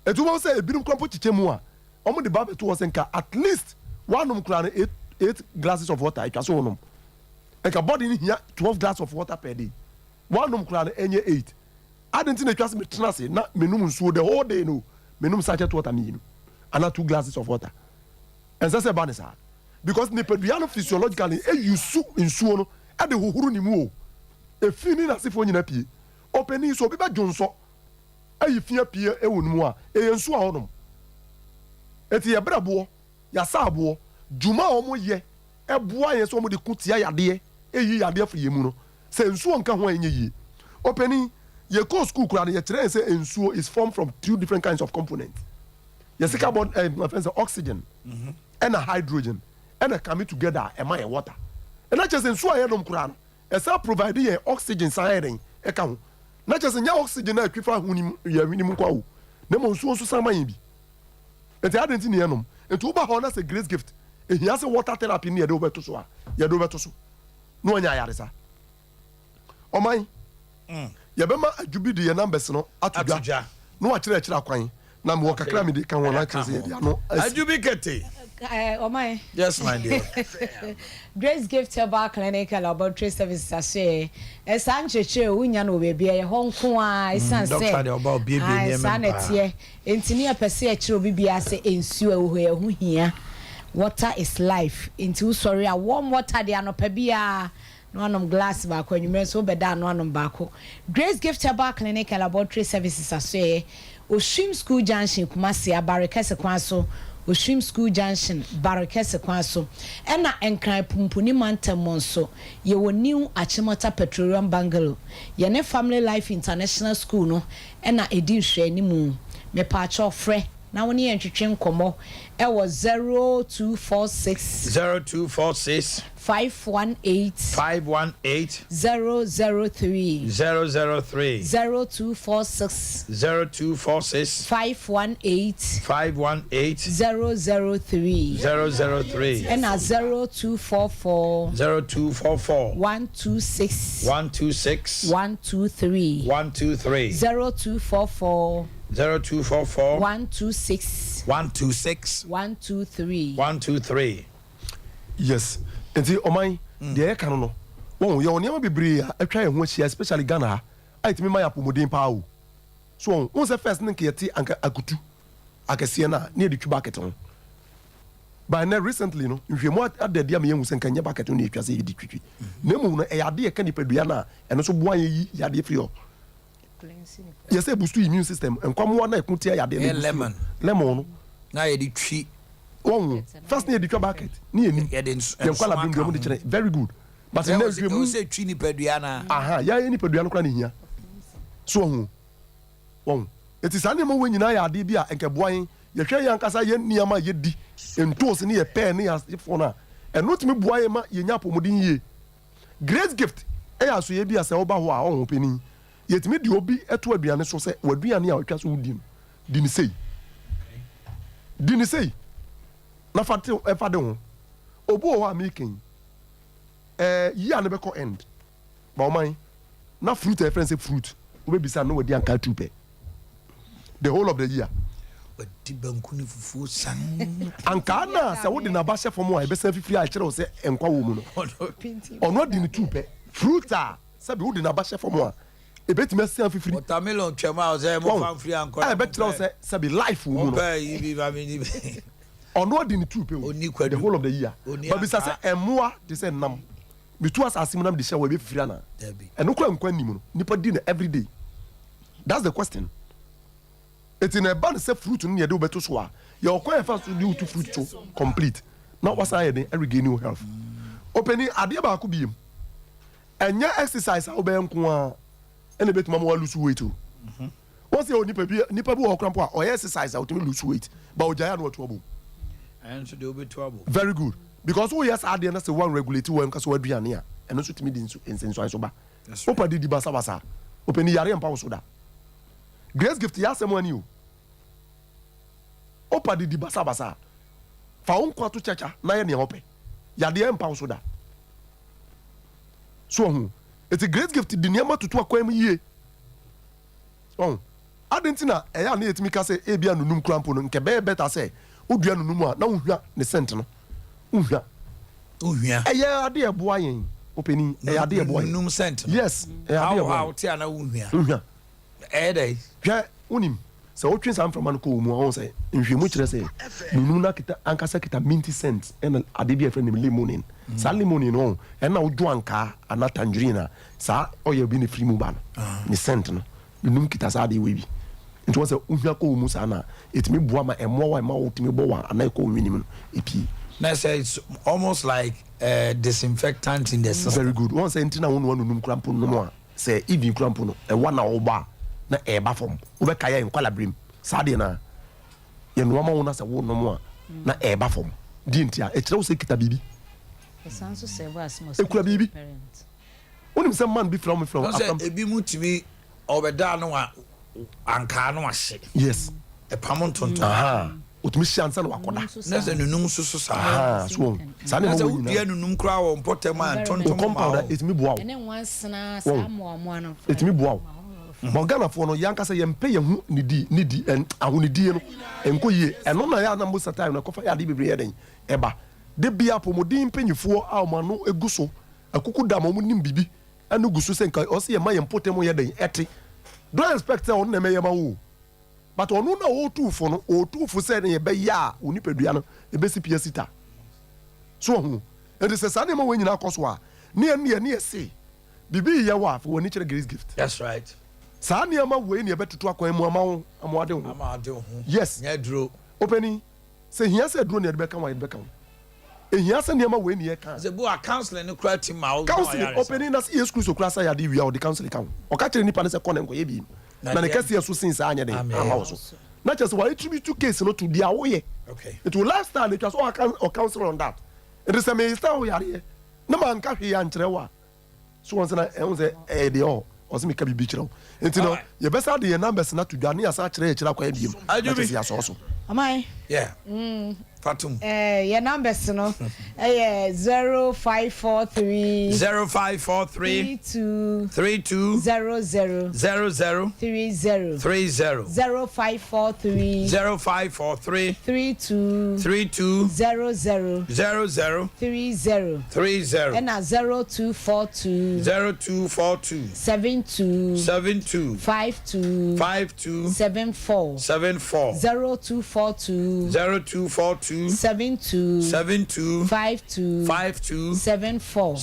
Et wo say ebirum kra po chichemu a omo de ba beto wo senka at least one kra 8 glasses of water it so onum. E ka body ni here 12 glasses of water per day. One kra enye 8. I didn't think it me trust na menum nsuo the whole day no menum sachet water me and 2 glasses of water and say banisa because nipadua no physiologically you su nsuo no e de hohuru ni mu o e fini na sefo nyina pie openi so bi ba dwonso ayi fia pie e wonmu a e nsuo a honom eti ye brabo ya saabo juma o mo ye e boa ye so mo de kutia yade e yi yade fie mu no se nsuo nka ho enye yi openi ye go school kura ye tell say ensuo is formed from 2 different kinds of components. Yes, carbon my friends oxygen and a hydrogen and a coming together and my water. And not just ensuo ye dom kura no. As I provide ye oxygen siren e ka ho. Not just nya oxygen na twifa hunim ye winim kwa wo. Na mo nsuo so sama yin bi. Enti adenti ne yenom. Enti uba ho na say grace gift. E hia say water therapy ne ye do beto so a. Ye do beto so. No anya yaresa. Oman yabema adwubi de ye numbers no atudwa no wa kire kwan na me kakra me de kan wona kire dia no adwubi kete Omai. Yes my dear. Grace Gift Herbal Clinical Laboratory Services ase esancheche unya no bebi e honko a esan se doctor de oba obi ebi ni sanete entini apese e kire obi bia se ensuo ehu hia water is life into sorry a warm water de anopa bia no anom glass ba ko nyume so beda no anom ba ko Grace Gift Herbal Clinical Laboratory Services ase Oshim School Junction Kumasi Abarekese Kwanso Oshim School Junction Barekese Kwanso ena enkran pumpuni mantemonso ye wo new Achimota Petroleum Bungalow ye ne Family Life International School no ena edi hwe ni mu me pa cho frɛ na woni entwetwe nkomo e wo 0246 518 003 0246 518 003 and 0244 126 123 0244 126 123 yes enti oman de e kan no won ye onema bebre a atwa ye ho ahia especially Ghana a itimi ma ya pomodin pa o so won se first nke yeti anka akutu akese na ne de twi bucket on by now recently no nhwemu adade am ye hu se nka nye bucket no etwa se ye di twitwi na mu no e yade ye kan nipadua na eno so boan ye yi yade free o yes e boost immune system enkwamo na ekutia yade lemon no na ye di twi one first near the bucket near me very good but then you say twi ni padua na aha ya ni padua no kra ne hia so hu one it is animal when nyina ya ade bia enke boan ye hwe yan kasa ye niama ye di entos ne ye pen ne ya fo na eno timi boan ma ye nya pomodin ye great gift e ya so ye bia se oba ho a ho penin ye timi di obi eto aduane so se waduane a otwa so wudi di ni sei na fate e fade ho obo o wa making ya ne be ko end ba o man na fruit e friend say fruit we be say no we di anka tupe the whole of the year di banku ni fufu san anka na se wo di na ba chef mo a be say fifiri a kire wo say enkwa wo mu no ono di ni tupe fruit a se be wo di na ba chef mo a e betime say fifiri watermelon twema o say mo fan free anko e be kire wo say se be life wo mu no yi bi ba mi ni ono di ni tupe the whole of the year but be say emoa they say nam me to as asimnam de share we be fifiri ana eno kwa nkwa nim no nipa di na every day that's the question It's in a ban say fruit no ye do beto so a ye okwan fa so do to fruit to complete na wasa ye den regain your health opening ade ba ko biem enya exercise a obe nko a ene betuma mo lose weight o wọ́n sẹ́ nípa bí wọ́n kọ́ ọ́ ọ̀ exercise out to lose weight but ọjà yà ni wọ́n tó ọ̀bù. And so they will be trouble. Very good because who yes adeɛ na sɛ one regulate wɔn nka so aduane a ɛno nso tumi di nsɛnsuan so ba. Opa di basa opa ni yare mpa wo so da. Grace gift ya asɛm ani o. Opa di basa fa wo nkwa to chacha na yɛ nea wɔpɛ. Yadeɛ mpa wo so da. So ho eti grace gift di nneɛma tutu akwan mu yie. Oh adentina ɛyɛ na yɛtumi ka sɛ ebia nunum krampo no nke bɛyɛ better sɛ odua nunum a na wohwa ne scent no wohwa ɛyɛ ade ɛboa yɛn openi ɛyɛ ade ɛboa yɛn nunum scent yes ɛyɛ ade ɛboa how te ana wohwa ɛyɛ dɛ hwɛ wonim sɛ wotwe saa mframa no kɔ mu a wɔn sɛ nhwɛmu kyerɛ sɛ nunum na kita ankasa kita minty scent ɛna ade bi a yɛfrɛ no lemonin saa lemonin no ɛna wodwo ankaa ana tangerine a saa ɔyɛ bi ne firi mu ba no ne scent no nunum kita saa de we bi nti wọ́n sɛ ohun akɔ mu saa na etimi bua ma ɛmoa wa ɛma otimi bɔ wa ana ɛkɔ ohun nim no epi. na sɛ it's almost like disinfectant in the system. Very good wọ́n sɛ nti na wɔn nua nunum kura mpo no a sɛ even kura mpo no ɛwa na ɔba a na ɛɛba fam wobɛ kaya nkwala birim saa de na yɛ nua ma wɔn na sɛ wɔn nom a na ɛɛba fam di nti a ɛkyerɛ wɔn sɛ kita biribi. ekura biribi wɔn nim sɛ man bi fira wɔn fira wɔn afam. ebi mu timi ɔbɛda no a ankaa no ahye. Yes. ɛpam ntonton. otumi hyia nsa na wakoda. na sɛ nunum soso saa. So saa ne ma wo wo nyina. na sɛ nunum kura wɔ mpɔtɛm a ntonton ma wo. Compound etumi boa wo. ɛne nwansena saa mmoamoa no. Etumi boa wo. Mo Ghana fo no yankasa yɛ mpɛ yɛ hu ne di ahonidie no enko yie ɛno na ya na mo satan na kɔfa ya de bebre yɛ den ɛba de bia pomodin mpanyifo a ɔma no egu so akuku da mo nim bibi ɛno gu so sɛ nka ɔse yɛ ma yɛ mpɔtɛm yɛ den ɛte don't expect on na meyema wo but onu na o tuufo no o tuufo say na ye be ya oni padua no e be sipia sita so hu and say sa na ma we nyina akoso a ne se bibi ye wa for woni kire grace gift. That's right. Sa na ma we ne be tutu akwan mu amade ho yes nya duro openi say hia say duro ne be kan wa be kan ehia say ne ma we ne ye kan ze bo a counseling no kura team ma o counseling openi na yes school so kura say ya de wi a o de counseling kan o ka kire nipa ne say kɔ ne nko ye bi na ne kase so sin sa anya de ama so na just why attribute case no to dia wo ye okay it will lifestyle it was all counsel on that it is a me style yare na man ka hwe ya nkyerɛ wa so won say na ehun say de o se me ka bibi kyerɛ enti no ye besa de ye numbers na to dwane asa kyerɛ ye kyerɛ kwa biem na just ya so amai yeah Fatum. Your numbers no. 0543 0543 32 00 30 0543 32 00 30 and 0242 72 52 74 0242 72 52 74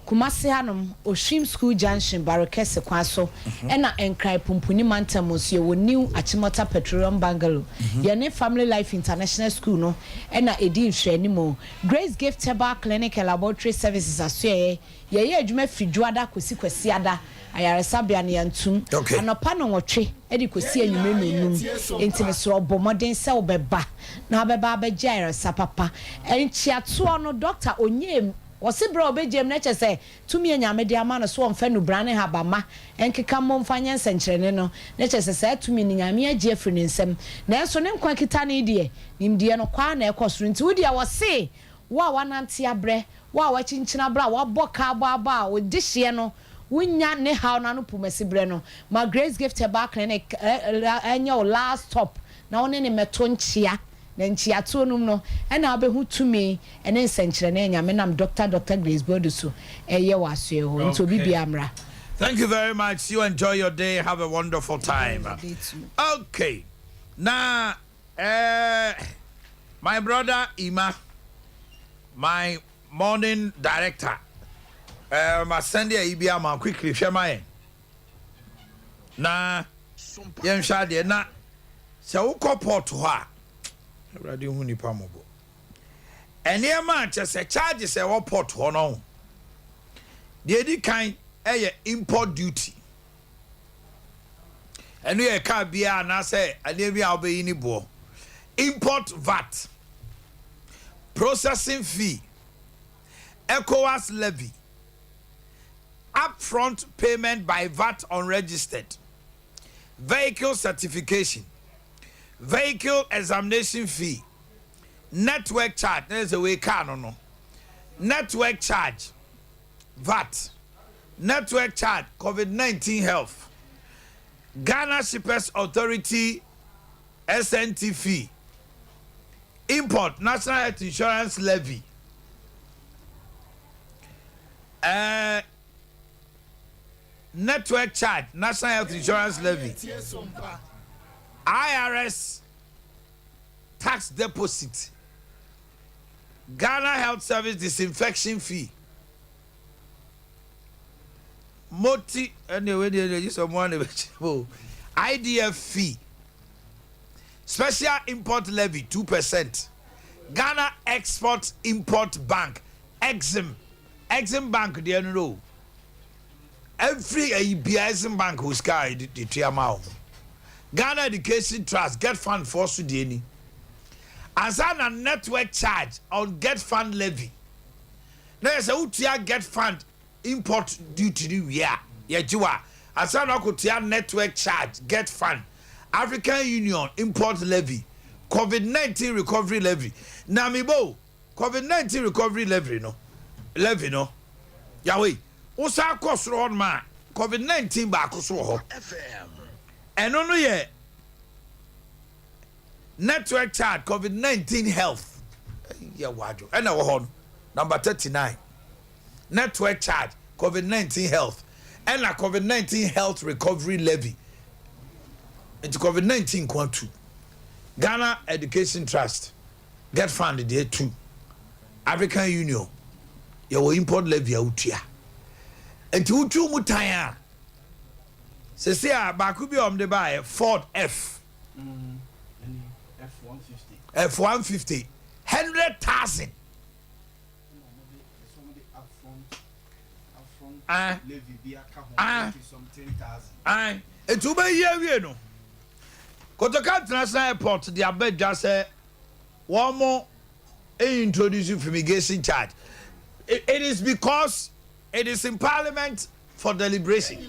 Kumasi hanom Oshim School Junction Barakese kwaso ena enkrai pumpuni mantamus ye wo new Achimota Petroleum Bungalow ye Family Life International School no ena edi nhwani mo Grace Gift Herbal Clinic and Laboratory Services asye ye adwuma fidwada kosi kwasi ada ayaresabia ne yantum anopa no nwotwe edi kosi anyume nonum entime so obomoden se obeba na obeba abegye ayaresa papa enchiato no doctor onyem wose bra obegye na kyese tumi anyame de ama no so omfa no brane habama enkeka momfanya nsenkyerene no na kyese se tumi ni nyame agye afri ne nsem na enso ne nkwa kita ne de nimde no kwa na ekosoro nti wodi a wose wa wanante abre wa wachinchina bra wa boka aba odihye no wunya ne how na no pumasibre no my Grace Gift Herbal Clinic enya last stop na one ne meto nchia na nchia to num no na abehu tumi ene nsenkyere na enya me nam Dr. Grace Boduso eye waso ho nto bibia amra. Thank you very much. You enjoy your day. Have a wonderful time. Okay. Now my brother Ima, my morning director, my Sunday Abia man quickly share my na yen shade na sɛ wokɔ port hɔ a awurade hu nipa mmɔbɔ ɛnneɛma a kyɛ sɛ charges ɛwɔ port hɔ no deɛ di kan ɛyɛ import duty ɛno yɛ kaa biara anaasɛ adeɛ bi a wobɛyi ne boɔ import VAT processing fee ECOWAS levy upfront payment by VAT unregistered vehicle certification vehicle examination fee network charge there's a way car no network charge VAT network charge COVID-19 health Ghana Shippers Authority SNT fee import national health insurance levy network charge national health insurance levy IRS tax deposit Ghana Health Service disinfection fee moti anyway IDF fee special import levy 2% Ghana Export Import Bank Exim Bank the know every Exim Bank who's carried the triamount Ghana Education Trust get fund for Sudeni as a network charge on get fund levy there's a utia get fund import duty yeah as a network charge get fund African Union import levy COVID-19 recovery levy namibo COVID-19 recovery levy no Yahweh usa kosro on ma COVID-19 ba koso ho eno no ye network charge COVID-19 health yeah wadjo ena wo ho number 39 network charge COVID-19 health ena COVID-19 health recovery levy into COVID-19 quantum Ghana Education Trust get funded there too African Union your import levy utia and to utu mutaya se a baku bi om de buy Ford F150 100,000 and to buy here no Kotoka International Airport the Abedja say one more introducing fumigation charge. It is because it is in Parliament for deliberation.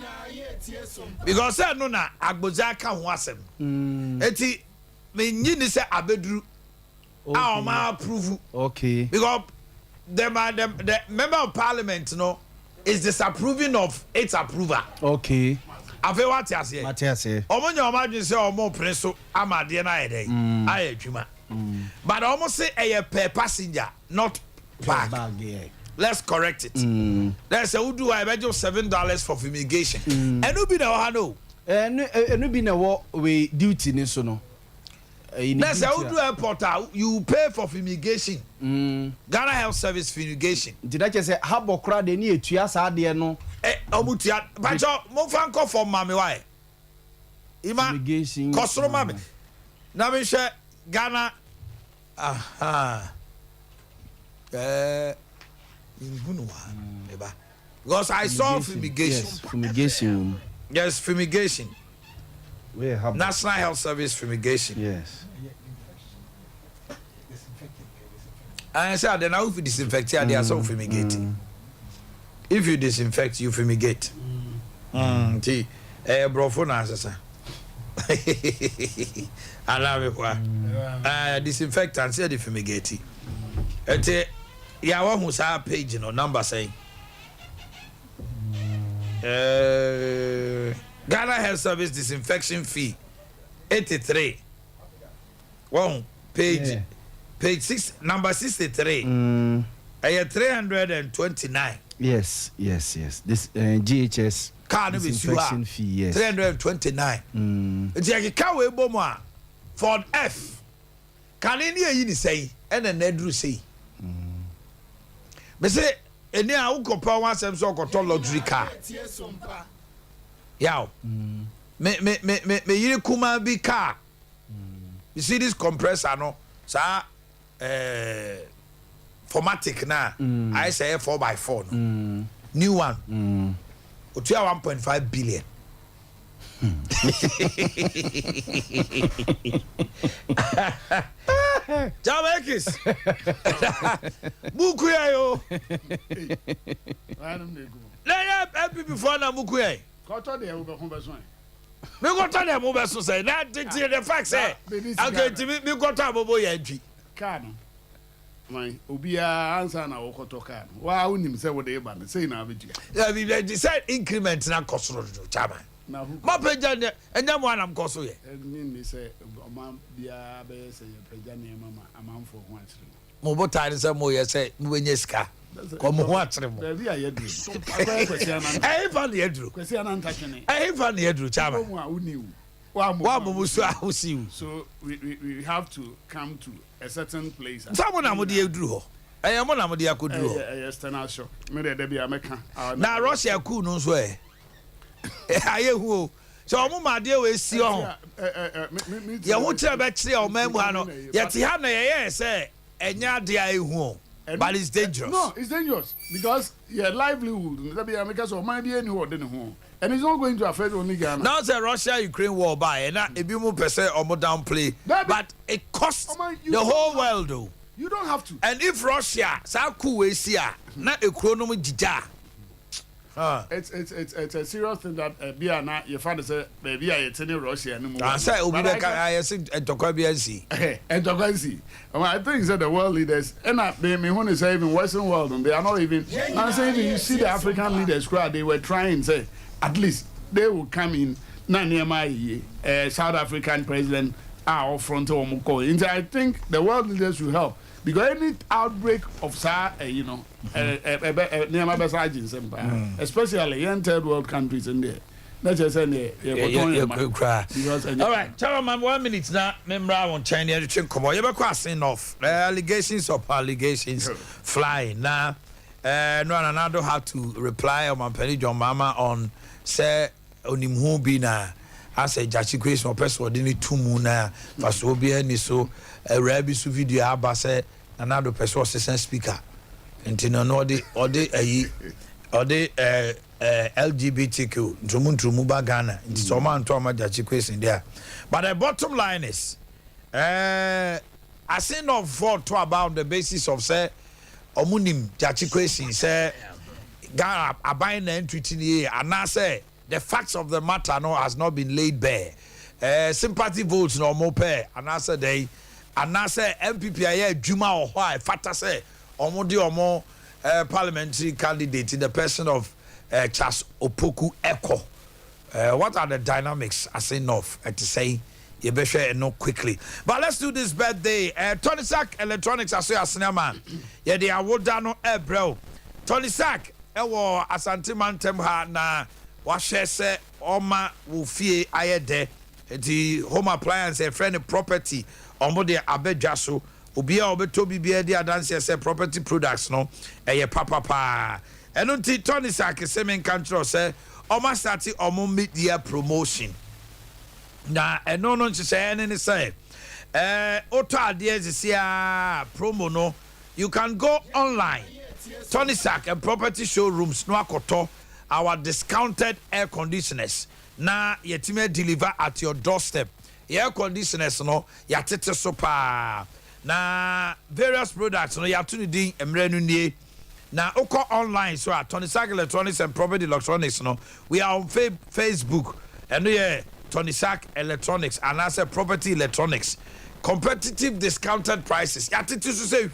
Because I know na Agboza ka ho asem. Eti me nyini say abedru a ma approve. Okay. Because the member of Parliament is disapproving of its approval. Okay. Afe what you say? Matiase. Omonye omadwe say omo preso amade na yede. Aye adwuma. But almost say a per passenger, not bag. Let's correct it. There's a would do I bet you $7 for fumigation. And no be no no. And no be no we duty ni so no. There's a would do airport you pay for fumigation. Ghana Health Service fumigation. Did I just say habo kra de ni etua sa de no? Omutia bacho mo fan ko for mame why? Ima fumigation. Kosoro mame. Na me hwe Ghana because I saw fumigation. Yes, fumigation. Yes, fumigation. National Health Service fumigation. Yes. I said then if you disinfect they are so fumigating. If you disinfect, you fumigate. Brofo na sasa. I love it. Disinfectant say the fumigate. Ete ya wa hu sa page no number saying Ghana Health Service disinfection fee 83. One page page 6 number 63. 329. Yes. This GHS disinfection fee, yes. 329. It's like a car we bomo Ford F. Can any you say and then Nedru say. Me say any a wo kopa one sem so koto luxury car. Yaw. Me yiri kuma bi car. you see this compressor no sa formatic na I say 4x4 no new one otua 1.5 billion Jamaicis Boakye yo na before na Boakye Koto de ube ho beso. me got on them over so say that the fact say okay to me got abobo ya dwi Car no. My obia answer na wokoto car. Wa unim say wo de ba me say na abedua. yeah we decide increment na kosoro do chama Na hu. ma peja ne enya mo anam koso ye Ni say oma bia be say peja ne mama amanfo ho akyere. mo botare say mo ye say mo benye sika ko mo ho akyere mo Da bi ayedru. Akwa kwesi anan. eh fa na yedru Kwesi anan takene. eh fa na yedru chama Mo a uniu. Wa mo so ahosi So we have to come to a certain place. samo na mo de yedru ho eh mo na mo de akodru ho External shock. Me de bi ameka. na Russia cool no so eh aye hu so omo ma de we si on ye ho kire be kire o mamu ha no ye ti ha na ye say enya de ai hu but it's dangerous. No, it's dangerous because your livelihood. That be America so might be anywhere in the home, and it's not going to affect only Ghana. Now the Russia-Ukraine war by na ebi mu pese omo downplay, but it costs the whole world though. You don't have to. And if Russia sa ku we si a na ekronom jija. It's a serious thing that be na your father say baby I tell Russia no more. I say obi be ka I say entokwa bi ansi. Entokwa I think that the world leaders and me when they say even Western world and they are not even I'm saying you see the African leaders crowd they were trying say at least they will come in na near my South African president are front of Omoko. I think the world leaders will help. Because any outbreak of especially in third world countries in there. Let's just say all right, tell me 1 minute now. Remember on China to check come on. You be questioning off allegations flying now. No another have to reply on my penny John Mama on say onimhu bi na as a jachi question person didn't 2 muna fast obi any so a rabi su video aba say another person assistant speaker ntino no ode LGBTQ ntumu ba Ghana nti so man to ma jachi question there but the bottom line is I say no for to about the basis of say omunim jachi question say Ghana abai na entity ni and say the facts of the matter no has not been laid bare sympathy votes no more pair and I say they and I say MPP aye adwuma o ho a fata say omo de omo parliamentary candidate in the person of Charles Opoku Eko. What are the dynamics as enough to say you be share no quickly but let's do this birthday Tony Sack Electronics as man yeah they award no bro Tony Sack ewo Asante Mantem ha na wa share say oma wo fie ayede the home appliance a friend property omo de abedwa so obi a obeto bibia de adanse say property products no papa eno ti Tony Sack say men control say omo start omo media promotion na eno no say any say auto ade promo no you can go online Tony Sack and property showrooms no akoto our discounted air conditioners na yetime deliver at your doorstep air conditioners no yatete so pa na various products no yatuni din emrenu nie na oko online so at Tony Sack Electronics and Property Electronics no we are on Facebook and yeah Tony Sack Electronics and as a Property Electronics competitive discounted prices yatete so say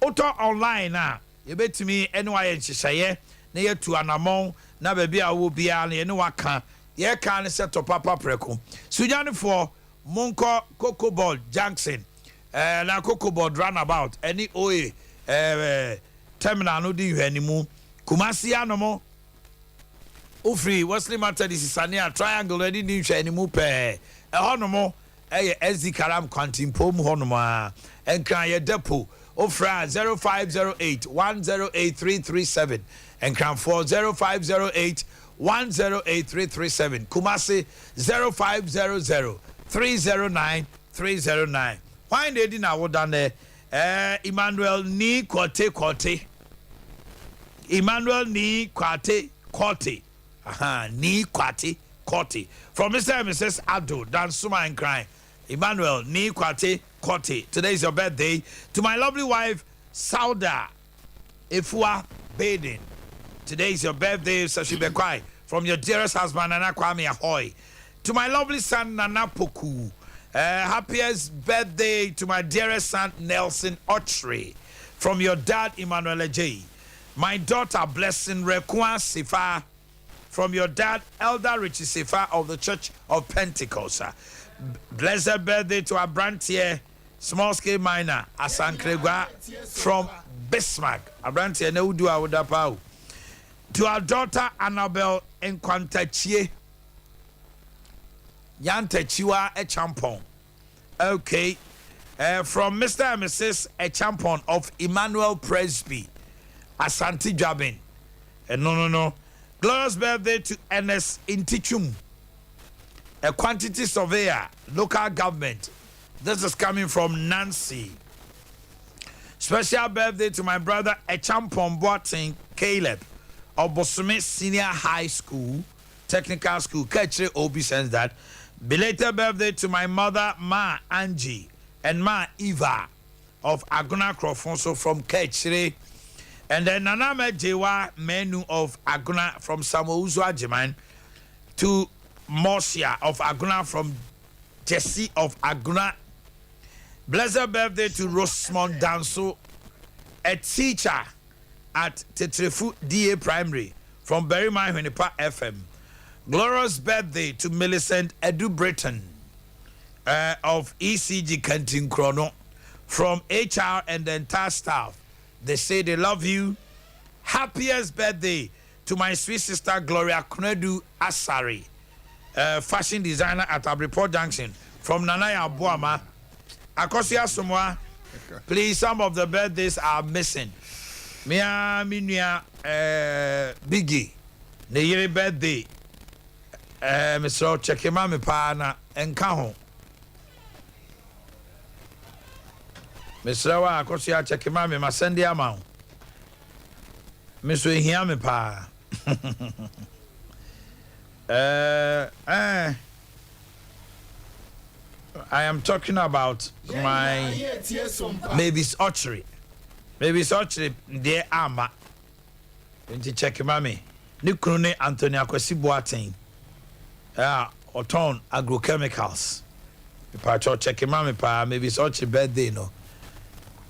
auto online na yebetimi NY nhyehyeye na yetu anamon na baabi a wo bia na ye ne waka ye ka ne set up papa preko sunyane for monko Cocoball Junction na Cocoball roundabout any oe terminal no di hwanimu Kumasi anomo ofri Wesley Methodist Sania triangle ready di hwanimu pe honomo SD Karam Kwantimpom honomo a enkran ye depo ofra 0508 108337 and crown for 0508 108337 Kumasi 0500 309 309. Why they didn't have done there? Emmanuel ni kote. Emmanuel ni kote. Aha, ni kote. From Mr. and Mrs. Ado, Dan Suma and Crying. Emmanuel ni kote. Today is your birthday. To my lovely wife, Sauda Ifua Baden. Today is your birthday, Sashi Bekwai. From your dearest husband, Nana Kwame Ahoy. To my lovely son, Nana Poku. Happiest birthday to my dearest son, Nelson Otri. From your dad, Emmanuel J. My daughter, Blessing Rekwa Sifa. From your dad, Elder Richie Sifa of the Church of Pentecost. Blessed birthday to our Brantier, small scale miner, Asankregwa from Bismarck. Abrantier, no do I would apau. To our daughter, Annabelle Nkwantachi. Yantachiwa Echampon. Okay. From Mr. and Mrs. Echampon of Emmanuel Presby. Asante Jabin. No. Glorious birthday to Ernest Intichum. A quantity surveyor, local government. This is coming from Nancy. Special birthday to my brother Echampon Boateng Caleb of Bosome Senior High School, Technical School. Kechre Obi sends that. Belated birthday to my mother Ma Angie and Ma Eva of Aguna Crofonso from Kechre. And then Naname Jewa Menu of Aguna from Samouzo Ajiman to Mosia of Aguna from Jesse of Aguna. Blessed birthday to Rosemont Danso, a teacher at Tetrefu DA Primary from Berryman Hunipa FM. Glorious birthday to Millicent Edu Britton of ECG Canteen Chrono from HR and the entire staff. They say they love you. Happiest birthday to my sweet sister Gloria Kunedu Asari, fashion designer at Abriport Junction from Nanaya Abuama. Akosia Sumwa, please, some of the birthdays are missing. Mia Minia Biggie, the year birthday. Mr. Chekimami Pana and Kaho. Mr. Akosia Chekimami, my Sandy Amount. Mr. Hiami Pa. I am talking about my Mavis Archery. Mavis Archery, dear Ama. Into Chekimami. Nikrune Anthony Akwesi Boateng. Oton agrochemicals. If I check him, maybe it's such a birthday, no.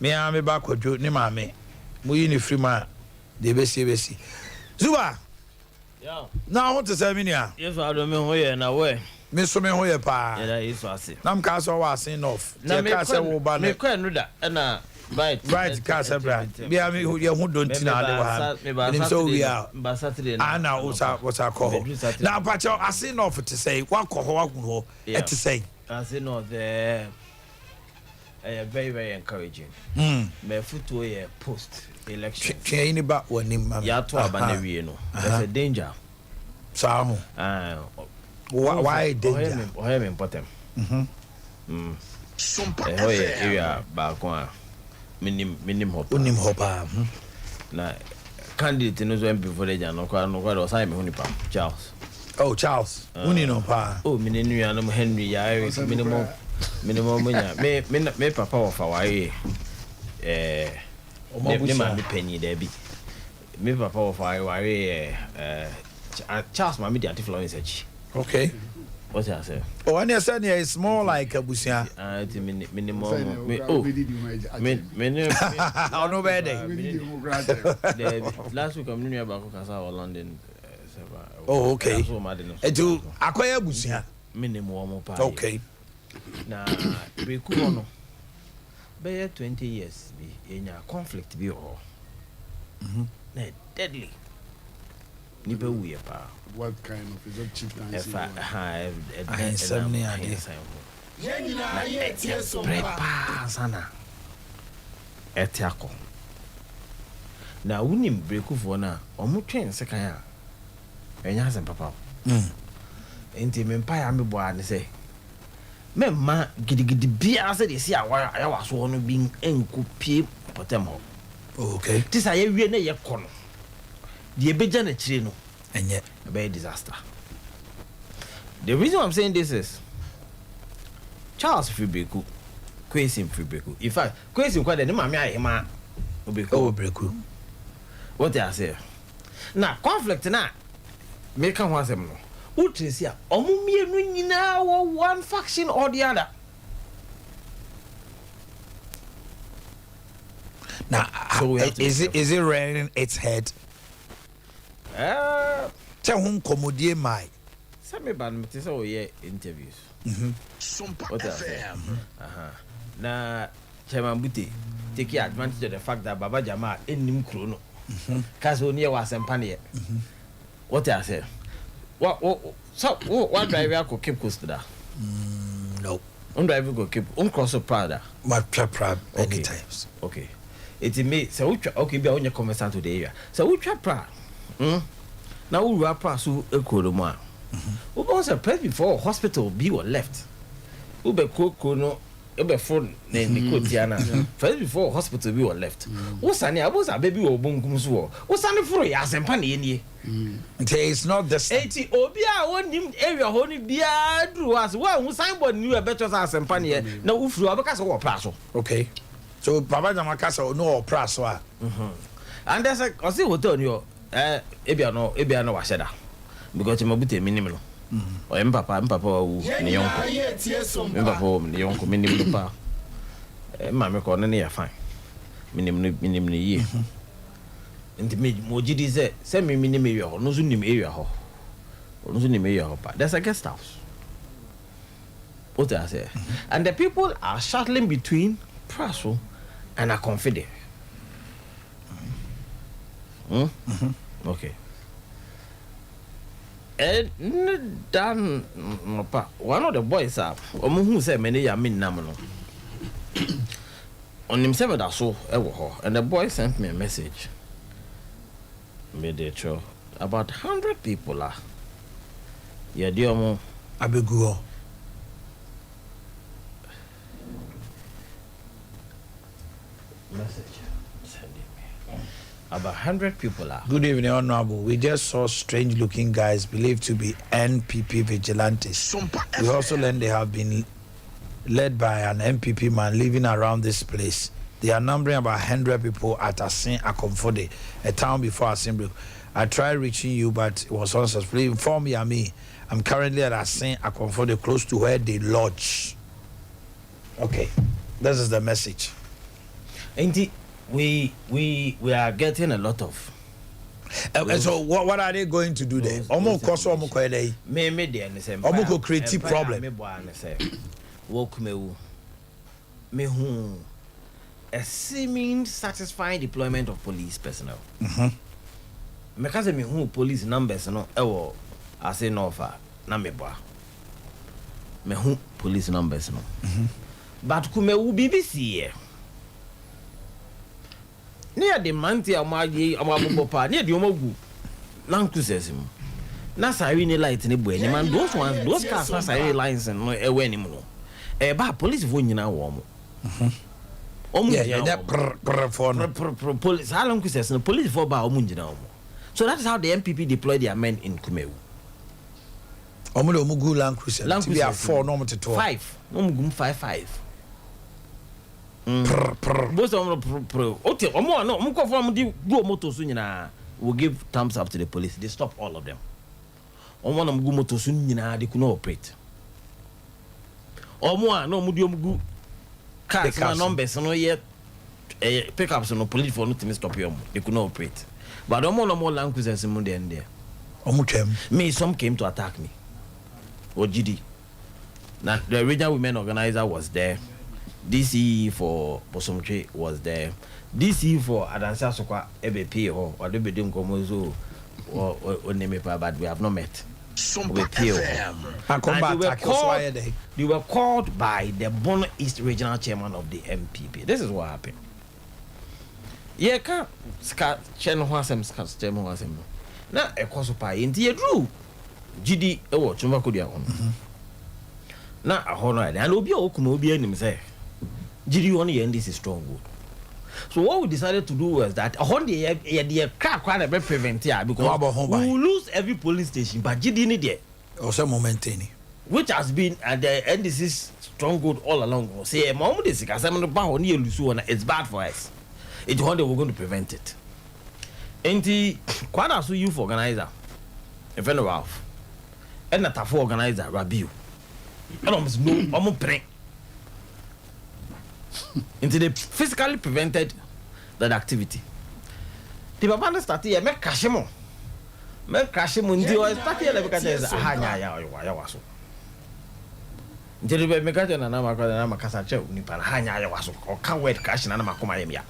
Me, I'm back with you, Nimame. We free man. The best. Zuba. Yeah. Now, what to say, Minia? Yes, I don't know where now. Where? Miss me, who you pa? Yeah, is what I Nam Castle was in off. Now, Castle will ban me. And right, Castle Brand. Be a me who you don't know. So we are. Saturday. Anna was our call. Now, but I see enough to say, what call to say. I see no there. Very, very encouraging. My footwear post election. Change about when him. Ya to abanewie no. There's a danger. So, why danger? Why important? Sompa area back one. Minim hopper. Na candidate no so before the no kwa do say me hunipa Charles. Oh, Charles. Uni no pa. Oh, mininu ya no Henry ya minimum munya. Me papa of our me ma me penny there be. Me papa of our Charles ma me the influence echi. Okay. What I say? Oh, and yes, it's more like a busia. Minimum. Oh, no bad day. Last week I'm near about London. Oh, okay. Do acquire busia. Minimum. Okay. Now, we could be 20 years be in a conflict be all. Deadly. Nipa we pa. What kind of is it chieftain? Sana. Etiako. Na unim breku for na omo twen sekan a. Enya sem papa. Enti me mpa ya me bo ane say. memma gidigidi bia se de si awa ayawa so no bi enkopie potem ho. Okay. This aye wie na ye kono. The ebeja na chire no enye be disaster. The reason I'm saying this is Charles Fribeku, Kwesi Fribeku. In fact, Kwesi kwa de mama aye ma Obeku. What I say? Na conflict na make am wasem no. Utresi a omo mienu nyina one faction or the other. Now, So is it rearing its head? Tell whom commodie mai. Some ban me say we interviews. Sompa What else? FM. Na Chairman Buti take advantage of the fact that Baba Jama enim kuro no. Cause only was empane. What I say? What driver go keep coast da? No. Driver go keep cross Prada. But proud many Okay. times. Okay. It may so okay be on your conversation to the area. So we try pra. Now we rap so ekodoma. We want to press before hospital be or left. We be no ebe phone na Nikotiana. First before hospital be or left. Wo sane abosa baby obonkum so. Wo sane furo ya sempa na enie. It's not the same. Eti obi a wonim area ho ni bia dru as wo hu signboard ni e beto sa sempa na na ufuru abeka so wo pra so. Okay. So Baba Jamakasa no or praso. And there's a see hotel ni ebia no wa sheda. Because my bute minimum no. O mpapa wu ni yonko. Mpapa ni yonko minimum pa. Ma me ko na ya fine. Minimum ni ye. Nti me mojidi se me minimum area ho no so nim area ho. No so nim area ho pa. There's a guest house. What I say. And the people are shuttling between Praso and a confident. Okay. Dan one of the boys are who said many yamin namano. On himself that so and the boy sent me a message. Made it show about 100 people are. Yeah, dear Abeguo. Message sending me. About 100 people are. Good evening, Honorable. We just saw strange looking guys believed to be NPP vigilantes. We also learned they have been led by an NPP man living around this place. They are numbering about 100 people at Asin Akomfode, a town before Asin. I tried reaching you, but it was unsuccessful. Inform me. I'm currently at Asin Akomfode, close to where they lodge. Okay, this is the message. Indeed, we are getting a lot of. So what are they going to do there? Omo koso omo ko dey. Me dey na say. Omo ko create problem. Me bo na say. Wo kumewu. Me hu a seeming satisfying deployment of police personnel. Me ka say me hu police numbers no e wo ase no fa na me bo. Me hu police numbers no. But kumewu BBC here. Near the manti amabobo pa near the omogu land cruisers mu na siren light ni bo man those cars na siren lines no e we ni mu no e ba police fo nyina wo mo police how long cruisers no police for ba omu nyina wo. So that is how the MPP deploy their men in Kumewu. Omu le omu go land cruiser be a 4 no mo to 5 no mu gum 55. Most of them, okay, no, will give thumbs up to the police. They stop all of them. On one of them, they could not operate. Or more, no, Mudium cars, numbers, no yet pickups, no police for nothing stop you. They could not operate. But no more land cruisers in Monday and there. Me, some came to attack me. Or GD. Now, the regional women organizer was there. DC for Bosomche was there. DC for Adansa Sokwa EBP or the Bedum Komozo or Nemepa, but we have not met. Sompa FM. They were called by the Bono East Regional Chairman of the MPP. This is what happened. Yeah, can't scat Chen Wasem Scats Chairman Wasem. Now, a Kosopa in the Drew GD, a watch, Makudia. na ahono ade and obi okuma obi anim say giri won ye this is strong wood. So what we decided to do was that the crack na be prevent here because we will lose every polling station but gidi ni there also maintaining which has been at the NDC's stronghold all along. Say mom this asem no ba ho na elusu na it's bad for us. It's one day we're going to prevent it. Enti kwada so youth organizer if any Ralph and na tafo organizer Rabiu and almost no omo pre into they physically prevented that activity. The papa started here make kashimo ndi o started here because there is hanya ya waso ndi be make ka na makasa che nipa hanya ya waso o ka word cash na makoma yem ya.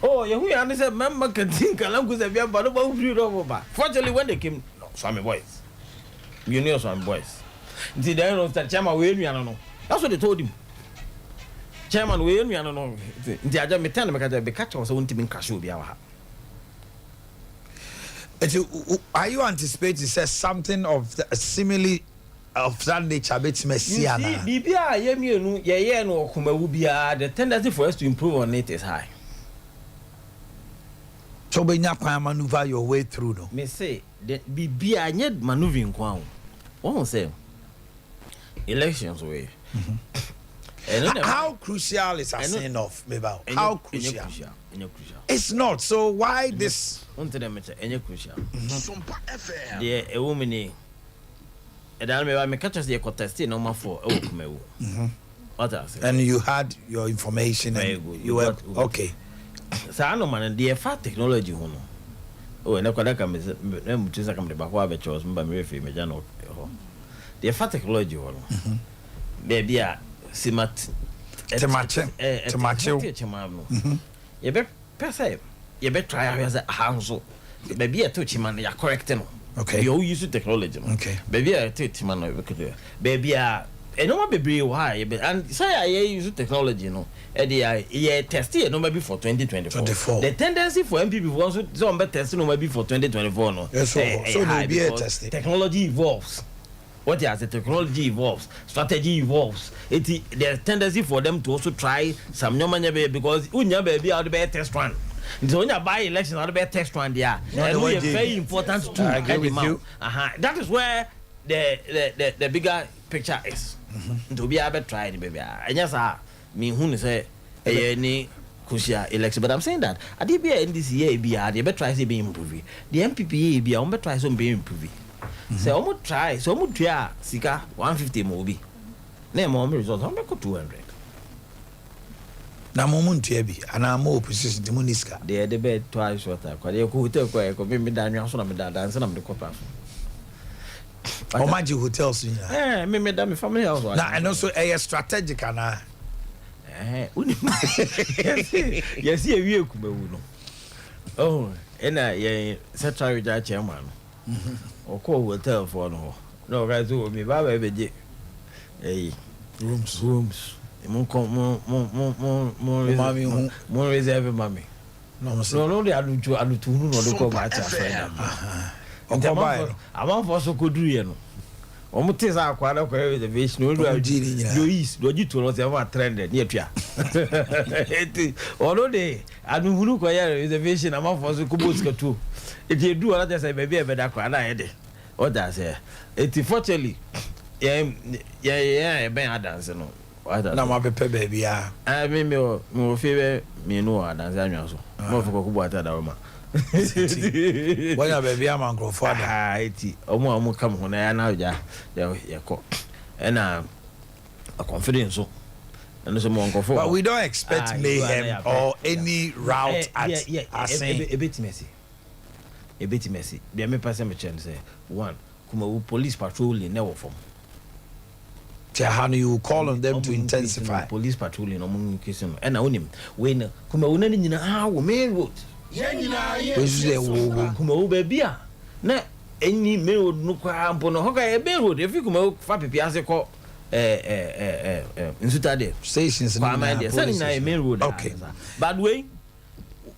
Oh, you hear and say member can think along with the but about free over. Fortunately when they came no Swami boys. You know Swami boys. Until they know that chairman we no. That's what they told him. Chairman we no. Nti aja me tell me ka be catch us won't be crash obi awa. Are you anticipating say something of the simile of that nature bit messiana? Bibia ye mienu ye no okumawu bia the tendency for us to improve on it is high. So when you can maneuver your way through, no. Me say the be maneuvering kwa. What say? Elections way. How crucial is a sign of Mebao? How crucial? It's not. So why this? Unto them it's crucial. Sompa FM. Yeah, a woman. And I me catch us the contest no more for okumewu. What else? And you had your information and you were okay. So I know man the fat technology hono. Oh na kwada ka me mutisa kam de ba kwa be chos mba me refi me jano. The fat technology hono. Baby a simat temache. You be pese you be try as a hanzo. Baby a touch man ya correct no. Okay. You use technology. Okay. Baby a touch man no be baby a no ma bebre why and say I use technology no e test no maybe for 2024 the tendency for MPP wants to be test no maybe for 2024 no so no be a test technology evolves. What is the technology evolves, strategy evolves. There's tendency for them to also try some new money because unya baby out the test one. So when you buy election out the test one there and we very important too. I agree with you. That is where the bigger picture is. To be able to try it, baby. And yes, me who say any crucial election, but I'm saying that I did be in this year, they better try to be improving. The MPP be almost try some be improving. So almost try, so almost try, Sika 150 movie. Name more results, I'm go 200. Na moment to be, and I'm more precision to Muniska. They are the bed twice water. Quite a hotel, quite a me down your son of the dance and I'm the copper. Or magic hotels, me madam, my family house. And also a strategic and yes, you oh, and I secretary chairman or call hotel for no guys who me baba every rooms. More reserve mommy. No, they are to no go back. I want for so could do you. Almost are quite a reservation. Louis, do you to us ever trended near Pia? Although they I don't look at reservation, I'm for so Kubuska too. If you do another say, maybe a better quite what does it? Fortunately, yeah, Ben Adams, no. Na ma pepe baby ya. Me favor me no dance anyo so. Mo foko kubo ata da ma. When ya baby ya man grofo ada. Iti omo kam ho na ya na ja ya ko. And a confidence so. And so mo nkofo. But we don't expect mayhem or any route at a bit messy. A bit messy. Be me pass me chen say one kuma police patrolling never form. How do you call on them to intensify? Police patrolling among kissing and own when Kuma Unani how main road. Kuma Ubia. Na any mail no crab on a hockey road if you come out Fappy Piazza call in Sutade stations sending a main road. Okay, bad way.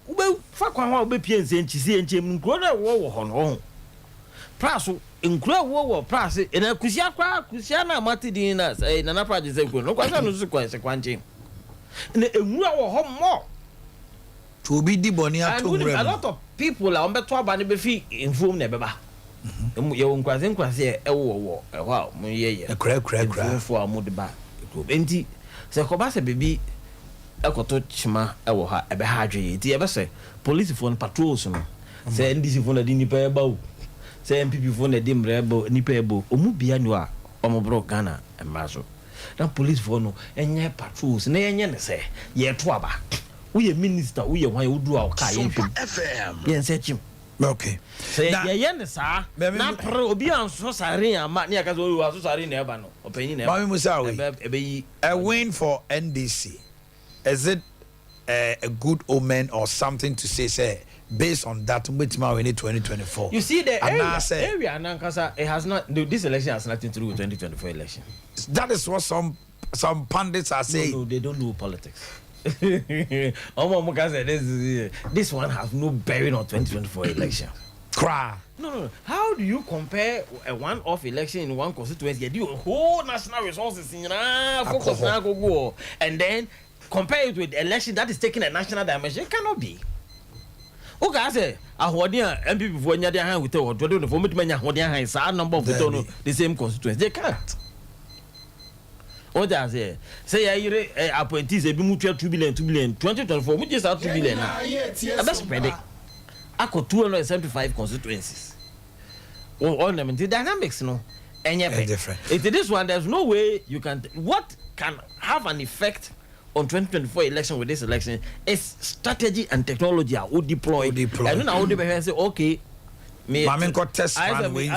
Well, fuck one will be PNC and she and Jim Groda war on home. Prasso nkura wo price na kusia na mate din na na project say no kwasa no so kwase kwanche na enwura wo ho mo to be di boni ato nwura a lot of people are on beto aba ne be fi inform na beba ye won kwase wo ho mo ye kra fo amode ba enti se ko ba se bebi ekoto chima wo ha ebe ha adwe ti ebe se police phone patrols no se ndc phone di ni pa ba o se MPP phone na di mrebo ni pa ebo omu bia no a omo bro Ghana embaso na police phone no enye patrols na enye ne se ye to aba wo ye minister wo ye hwan wo du a ka ye FM ye nse chim okay se ye ne sa na pro obi anso sare ama ne aka so aso sare na eba no opani na Mami Musawi ebe yi a win for NDC. Is it a good omen or something to say based on that which we need 2024? You see the area Nankasa, it has not this election has nothing to do with 2024 election. That is what some pundits are saying. No, they don't do politics. This one has no bearing on 2024 election. Cry. No. How do you compare a one-off election in one constituency? You do a whole national resources in focus now go and then compare it with the election that is taking a national dimension? It cannot be. Okay, I say, MPP for Nyadi hand with or to for me to many hands, a number of the same constituency. They can't. What I say, appointees a bimutual 2 billion, 2024, which is out 2 billion now. I best spread it. I got 275 constituencies. All them the dynamics, no, and different. If this one, there's no way you can. What can have an effect on 2024 election with this election is strategy and technology. I would deploy. And then I would say, okay, me. I got test man. We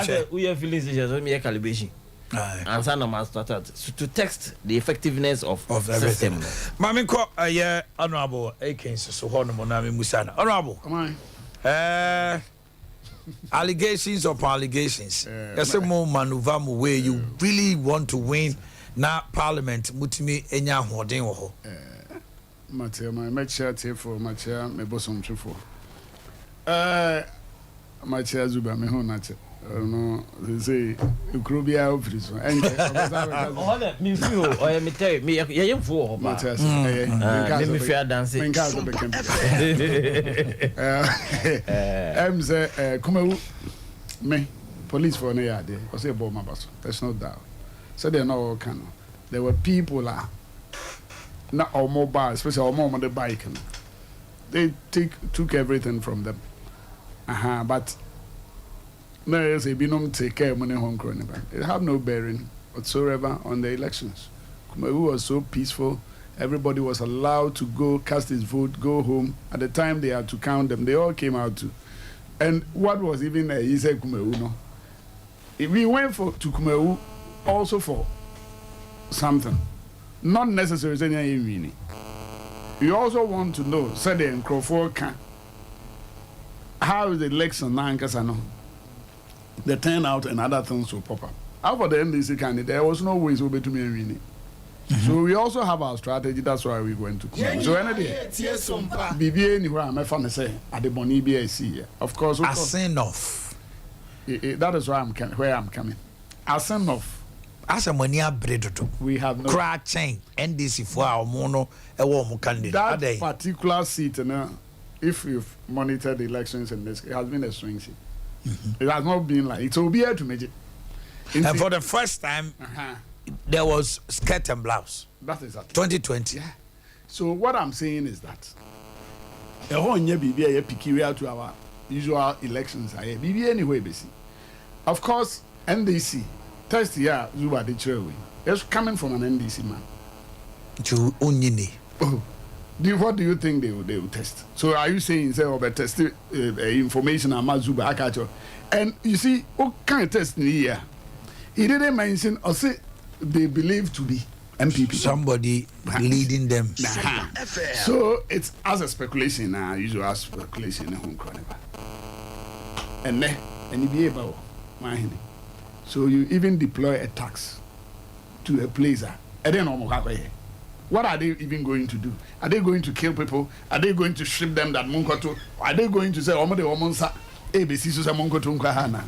are feeling me a calibration. And some of us started to test the effectiveness of everything. System. Mami ko honorable Akins so hono mo na me musana. Honorable. Allegations upon allegations. Yes, more maneuver where you really want to win na parliament mutimi enya hoden wo ho. Matia my mecha for macha me bosom twefo. Macha zuba me ho na che. No, they say Ukrubia office. And me feel or me tell me ya for Matia. Me fear dancing. Say come me police for no yard there. Cause they bought my bus. There's no doubt. So they know can. There were people not all mobile, especially all mom on the bike. They took everything from them. But no, say binom take care money home crony. It have no bearing whatsoever on the elections. Kumewu was so peaceful. Everybody was allowed to go cast his vote, go home. At the time they had to count them, they all came out too. And what was even he said Kumewu no. If we went to Kumewu also for something, not necessarily anything. You also want to know, say the Crawford can how is the election now in Kasano? The turnout and other things will pop up. How for the NDC candidate, there was no way to be to me and winning. So we also have our strategy. That's why we went to Kumu. So anyway, BBA anywhere I'm a say at the Boni BAC. Of course, I send off. That is why where I'm coming. I send off. As a money bread, we have no crack chain NDC for our mono a warm candidate. That particular seat, if you've monitored the elections in this, it has been a swing seat. It has not been like it will be here to make it. And for the first time, there was skirt and blouse. That is exactly 2020. Yeah. So what I'm saying is that the whole year BBA peculiar to our usual elections. I BBA anyway, basically. Of course, NDC test here Zuba the Cherry. It's coming from an NDC man. To Unyini. Oh. What do you think they will test? So are you saying say over test information about Zuba Akacho? And you see, what kind of test in here? He didn't mention or say they believe to be MPP. Somebody leading them. So it's as a speculation now, usual speculation in home chronicle. And you be able Omanhene. So you even deploy a tax to a place. I don't know what are they even going to do? Are they going to kill people? Are they going to strip them that Munkoto? Are they going to say Omode Omonsa ABC Susa Munkoto Nkahana?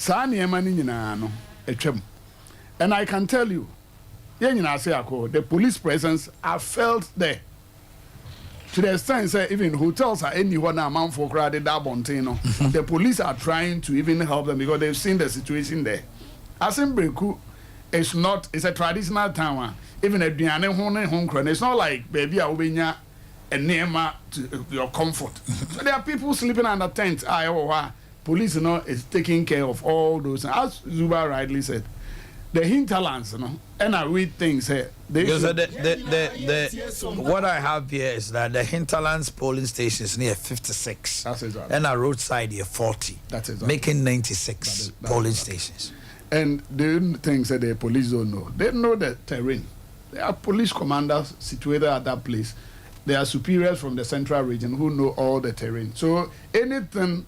saa nneɛma no nyinaa no atwam. And I can tell you, the police presence are felt there. To the extent that even hotels are anyone amount for crowded Dabontino. The police are trying to even help them because they've seen the situation there. Asembeku is not, it's a traditional town. Even a Diane home, it's not like baby Albania and Nema to your comfort. So there are people sleeping under tents. Police is taking care of all those. As Zuba rightly said, the hinterlands, and I read things here. Because what I have here is that the hinterlands polling station is near 56. That's exactly. And a roadside here 40. That's exactly. Making 96 polling stations. And the things that the police don't know. They know the terrain. There are police commanders situated at that place. There are superiors from the central region who know all the terrain. So anything,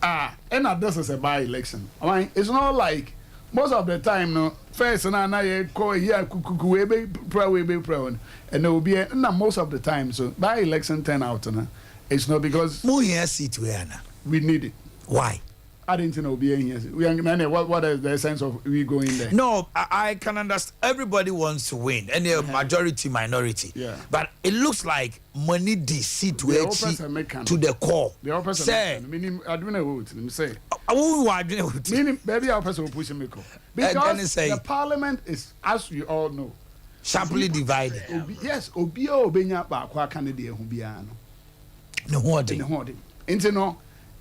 and this is a by-election. I mean, it's not like most of the time, no. First, and I call here, and there will be most of the time. So by election turnout, it's not because we need it. Why? I didn't know being here. What is the sense of we going there? No, I can understand. Everybody wants to win, and a majority, minority. Yeah. But it looks like money deceit to the core. The opposite. Say, meaning I don't know what to say. Meaning, maybe our person will push me because the parliament is, as you all know, sharply divided. Yes, Obia Obenya Bakwa candidate Hubiano. No, no.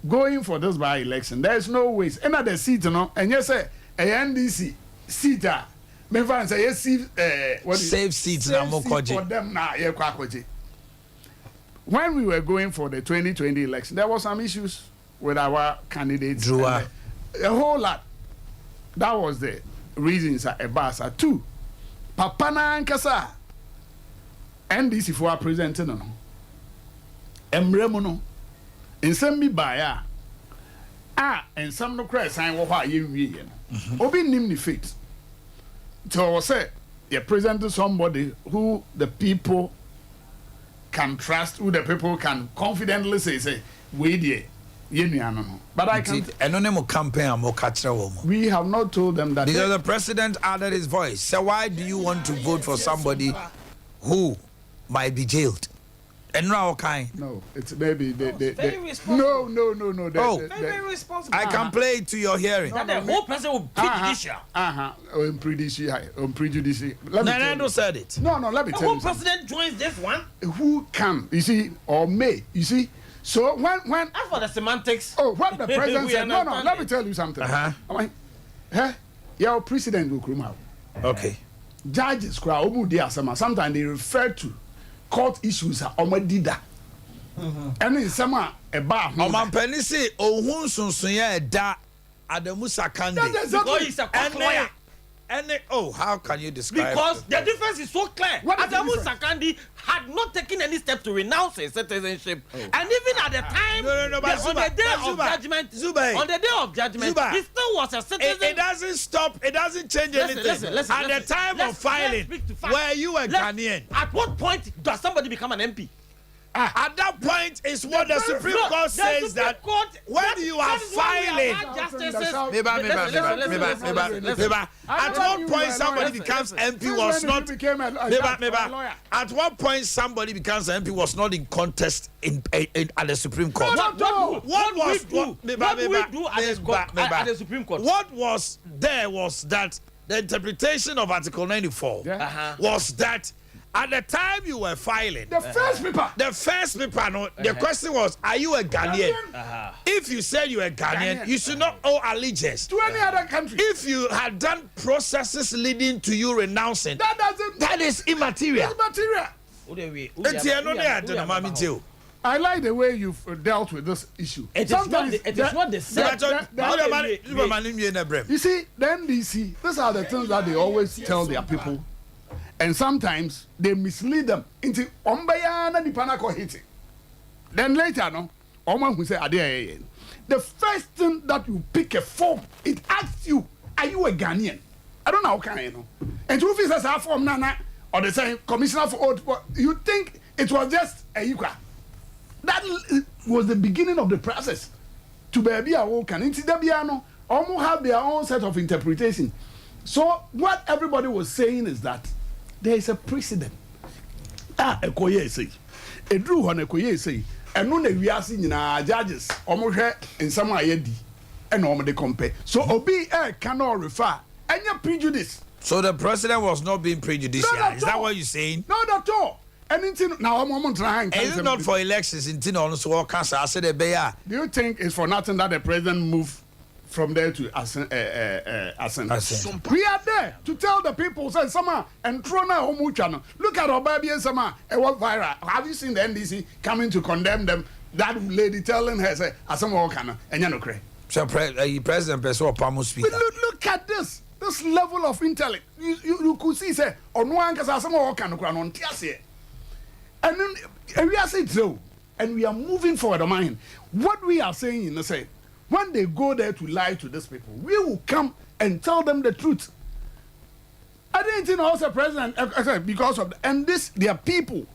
Going for this by election, there's no ways. Another seat, and yes, a NDC seat, me fan say yes, save seats for them now. When we were going for the 2020 election, there were some issues with our candidates. A whole lot. That was the reasons at Ebasa. Two, Papana Ankasa, NDC for our presenting. Emremono. In some be by and some no cry sign what you read. Obi nim the fate. So say you present somebody who the people can trust, who the people can confidently say, wait ye. But I can't. We have not told them that. Because the president added his voice. So why do you want to vote for somebody who might be jailed? And now kind. No, it's maybe very responsible. No. Very responsible. I can play it to your hearing. That the whole person will be judicial. Prejudicial. Nando said it. No, let me tell you. The whole president joins this one. Who can? You see, or may? You see. So when as for the semantics. Oh, what the president said. No. Let me tell you something. Your president will come out. Okay. Judges cry. Sometimes they refer to court issues are already that. And in summer, a bar. Omanhene say, "Oh, sunsun da Adamusa Kande." Because he's a lawyer. And how can you describe? Because the difference is so clear. Adamu Sakandi had not taken any steps to renounce his citizenship, and even at the time, on the day of judgment, he still was a citizen. It doesn't stop. It doesn't change anything. At the time of filing, were you a Ghanaian? At what point does somebody become an MP? At that point is what the Supreme Court says that when you are filing, at what point somebody becomes MP was not. At what point somebody becomes MP was not in contest at the Supreme Court. What we do at the Supreme Court? What was there was that the interpretation of Article 94 was that. At the time you were filing, the first paper, no, the question was, are you a Ghanaian? If you said you were Ghanaian, you should not owe allegiance to any other country. If you had done processes leading to you renouncing, that is immaterial. I like the way you've dealt with this issue. It is what they said. You see, the NDC, these are the things that they always tell their people. And sometimes they mislead them into ombayana di panako hitting. Then later, Oman who say Adea. The first thing that you pick a form, it asks you, are you a Ghanaian? I don't know how can you know. And two officers are from Nana or the same commissioner for oath. You think it was just a yuka. That was the beginning of the process. To be a walk and into the piano. almost have their own set of interpretation. So what everybody was saying is that there is a precedent. Ekoye say, Edru hon Ekoye say, and no we are seeing judges, almost in some ayedi, and almost they compare. So Obi cannot refer any prejudice. So the president was not being prejudicial. Is that what you're saying? Not at all. Anything now I'm trying. Is it not for elections in Tino so cancer? I said a do you think it's for nothing that the president moved from there to Asen? We are there to tell the people, say, Sama, and Trona Homu channel. Look at Obabi and Sama, and what viral. Have you seen the NDC coming to condemn them? That lady telling her, say, Asama Okana, and Yanokre. So, President Pessoa Pamo speaker. Look at this level of intellect. You could see, say, on one because Asama Okana on Tiasia. And then we are saying so, and we are moving forward. What we are saying, say, when they go there to lie to these people, we will come and tell them the truth. I didn't think also president because of and this their people.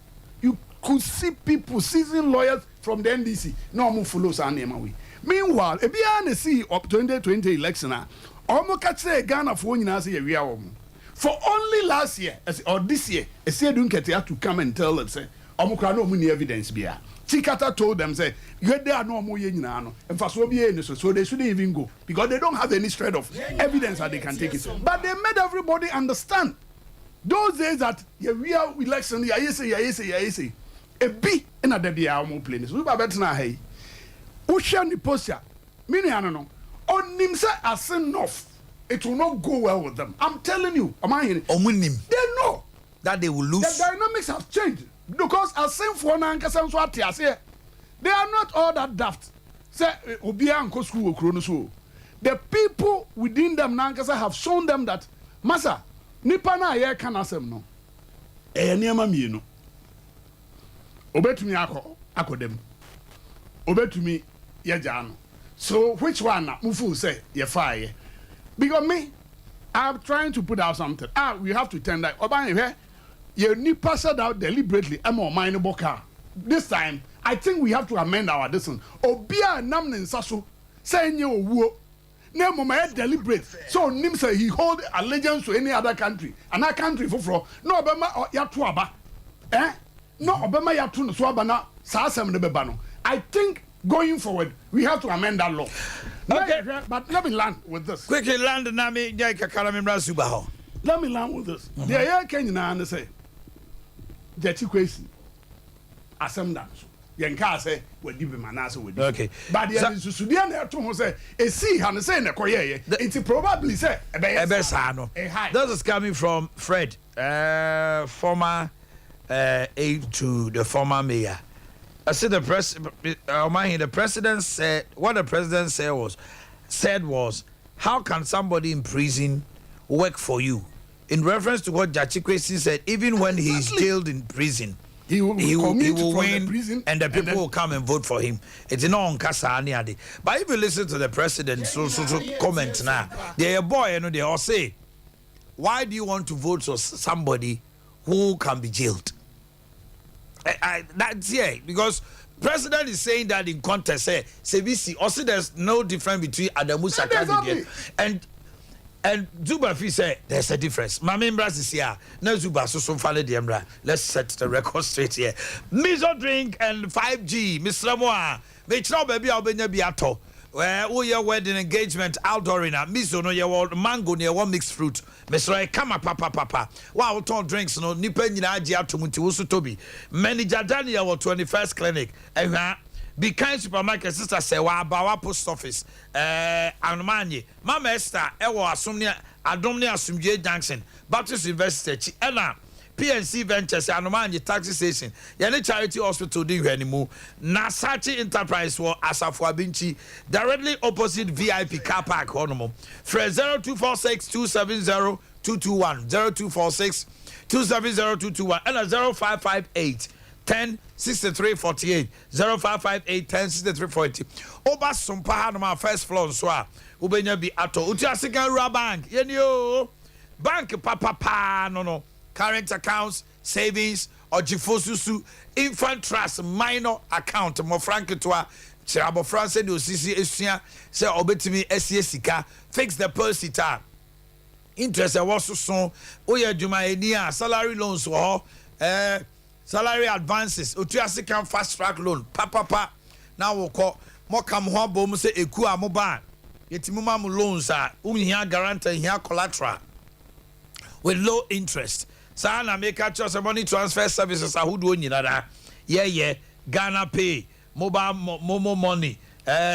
You could see people, seasoned lawyers from the NDC. No more follows our name away. Meanwhile, if you are see up 2020 election, almost catch a Ghana for we are for only last year or this year, a don't get to come and tell them, say, Omukra no money evidence be. Tikata told them, say, there are no more yen, and for so they shouldn't even go because they don't have any shred of evidence that they can take it. But they made everybody understand those days that we are election, I say, a B in a debut almost plain. So we are better now. Hey, Ocean the posture, meaning I don't know, on Nimsa as enough. It will not go well with them. I'm telling you, Omanhene. They know that they will lose. The dynamics have changed because as same for Nankasa, they are not all that daft. Say Obia and Kosku Kronoso. The people within them Nankasa have shown them that Masa Nipana ye can asem no. Near me no. Obey to me ako them. Obey to me ye jano. So which one Mufu say ye fire? Because me, I'm trying to put out something. We have to tender. Obanhene, you need pass it out deliberately. I'm on mine boka. This time, I think we have to amend our decision. Obia namne sasu saying you wo. Name my deliberate. So Nim say he hold allegiance to any other country. Another country for no Obama yatuaba. No Obama yatu swaba na sa asem de bebano. I think going forward, we have to amend that law. Okay, but let me land with this. Quickly land Nami Jaka Kalamimra Subaho. Let me land with this. The air can say, Jetty question. Assem dance. Yanka say, what give him an answer with this. Okay. But the other Sudian to say, a sea, and say, a coyer. It's probably say, a Besano. This is coming from Fred, former aide to the former mayor. I said the president said what the president said was how can somebody in prison work for you? In reference to what Jachikwe said, even when he is jailed in prison, he will win and the people will come and vote for him. It's not on Kasani. But if you listen to the president, so comment now, they're a boy, they all say, why do you want to vote for somebody who can be jailed? That's because president is saying that in contest, CBC also there's no difference between Adamu Sakadi and Zuba Fi say there's a difference. My members is here. No Zuba so follow the Embra. Let's set the record straight here. Miso drink and 5G, Mr. Moa. Which now baby I'll be biato. Where your wedding engagement outdoor in a miso no your mango near one mixed fruit. Mr. Kama papa. Wow, ton drinks no nipen in Ajia to Muntiusu Toby. Manager Daniel 21st clinic. Be kind supermarket sister say wa bawa post office. Anumanye. Mama Esther ewo asumnia adomni asumje Junction. Baptist University ena PNC Ventures Anumanye Taxation. Yene Charity Hospital di hwanimu. Nasachi Enterprise for Asafo Abinchi directly opposite VIP car park honomo. Fred 0246 270 221 0246 270 221 and 0558 106348 0558 106340. Oba Sompa Hanoma first floor so ubenya bi ato Utiasika Rural Bank yenio bank papa no current accounts savings or jifosusu infant trust minor account mo frank to kyerɛ abɔfra sɛ de osisi esua sɛ ɔbɛtumi asie sika fix deposit a interest ɛwɔ soso woyɛ adwumayɛni a salary loans wɔ hɔ salary advances otuase kan fast track loan papapa na wokɔ mɔkam ho abɔ mu sɛ eku a moba yɛtumi ma mo loans a wohia guarantor hia collateral with low interest saa na meka kyerɛ sɛ money transfer services ahodoɔ nyina da yɛyɛ Ghana Pay mobile momo money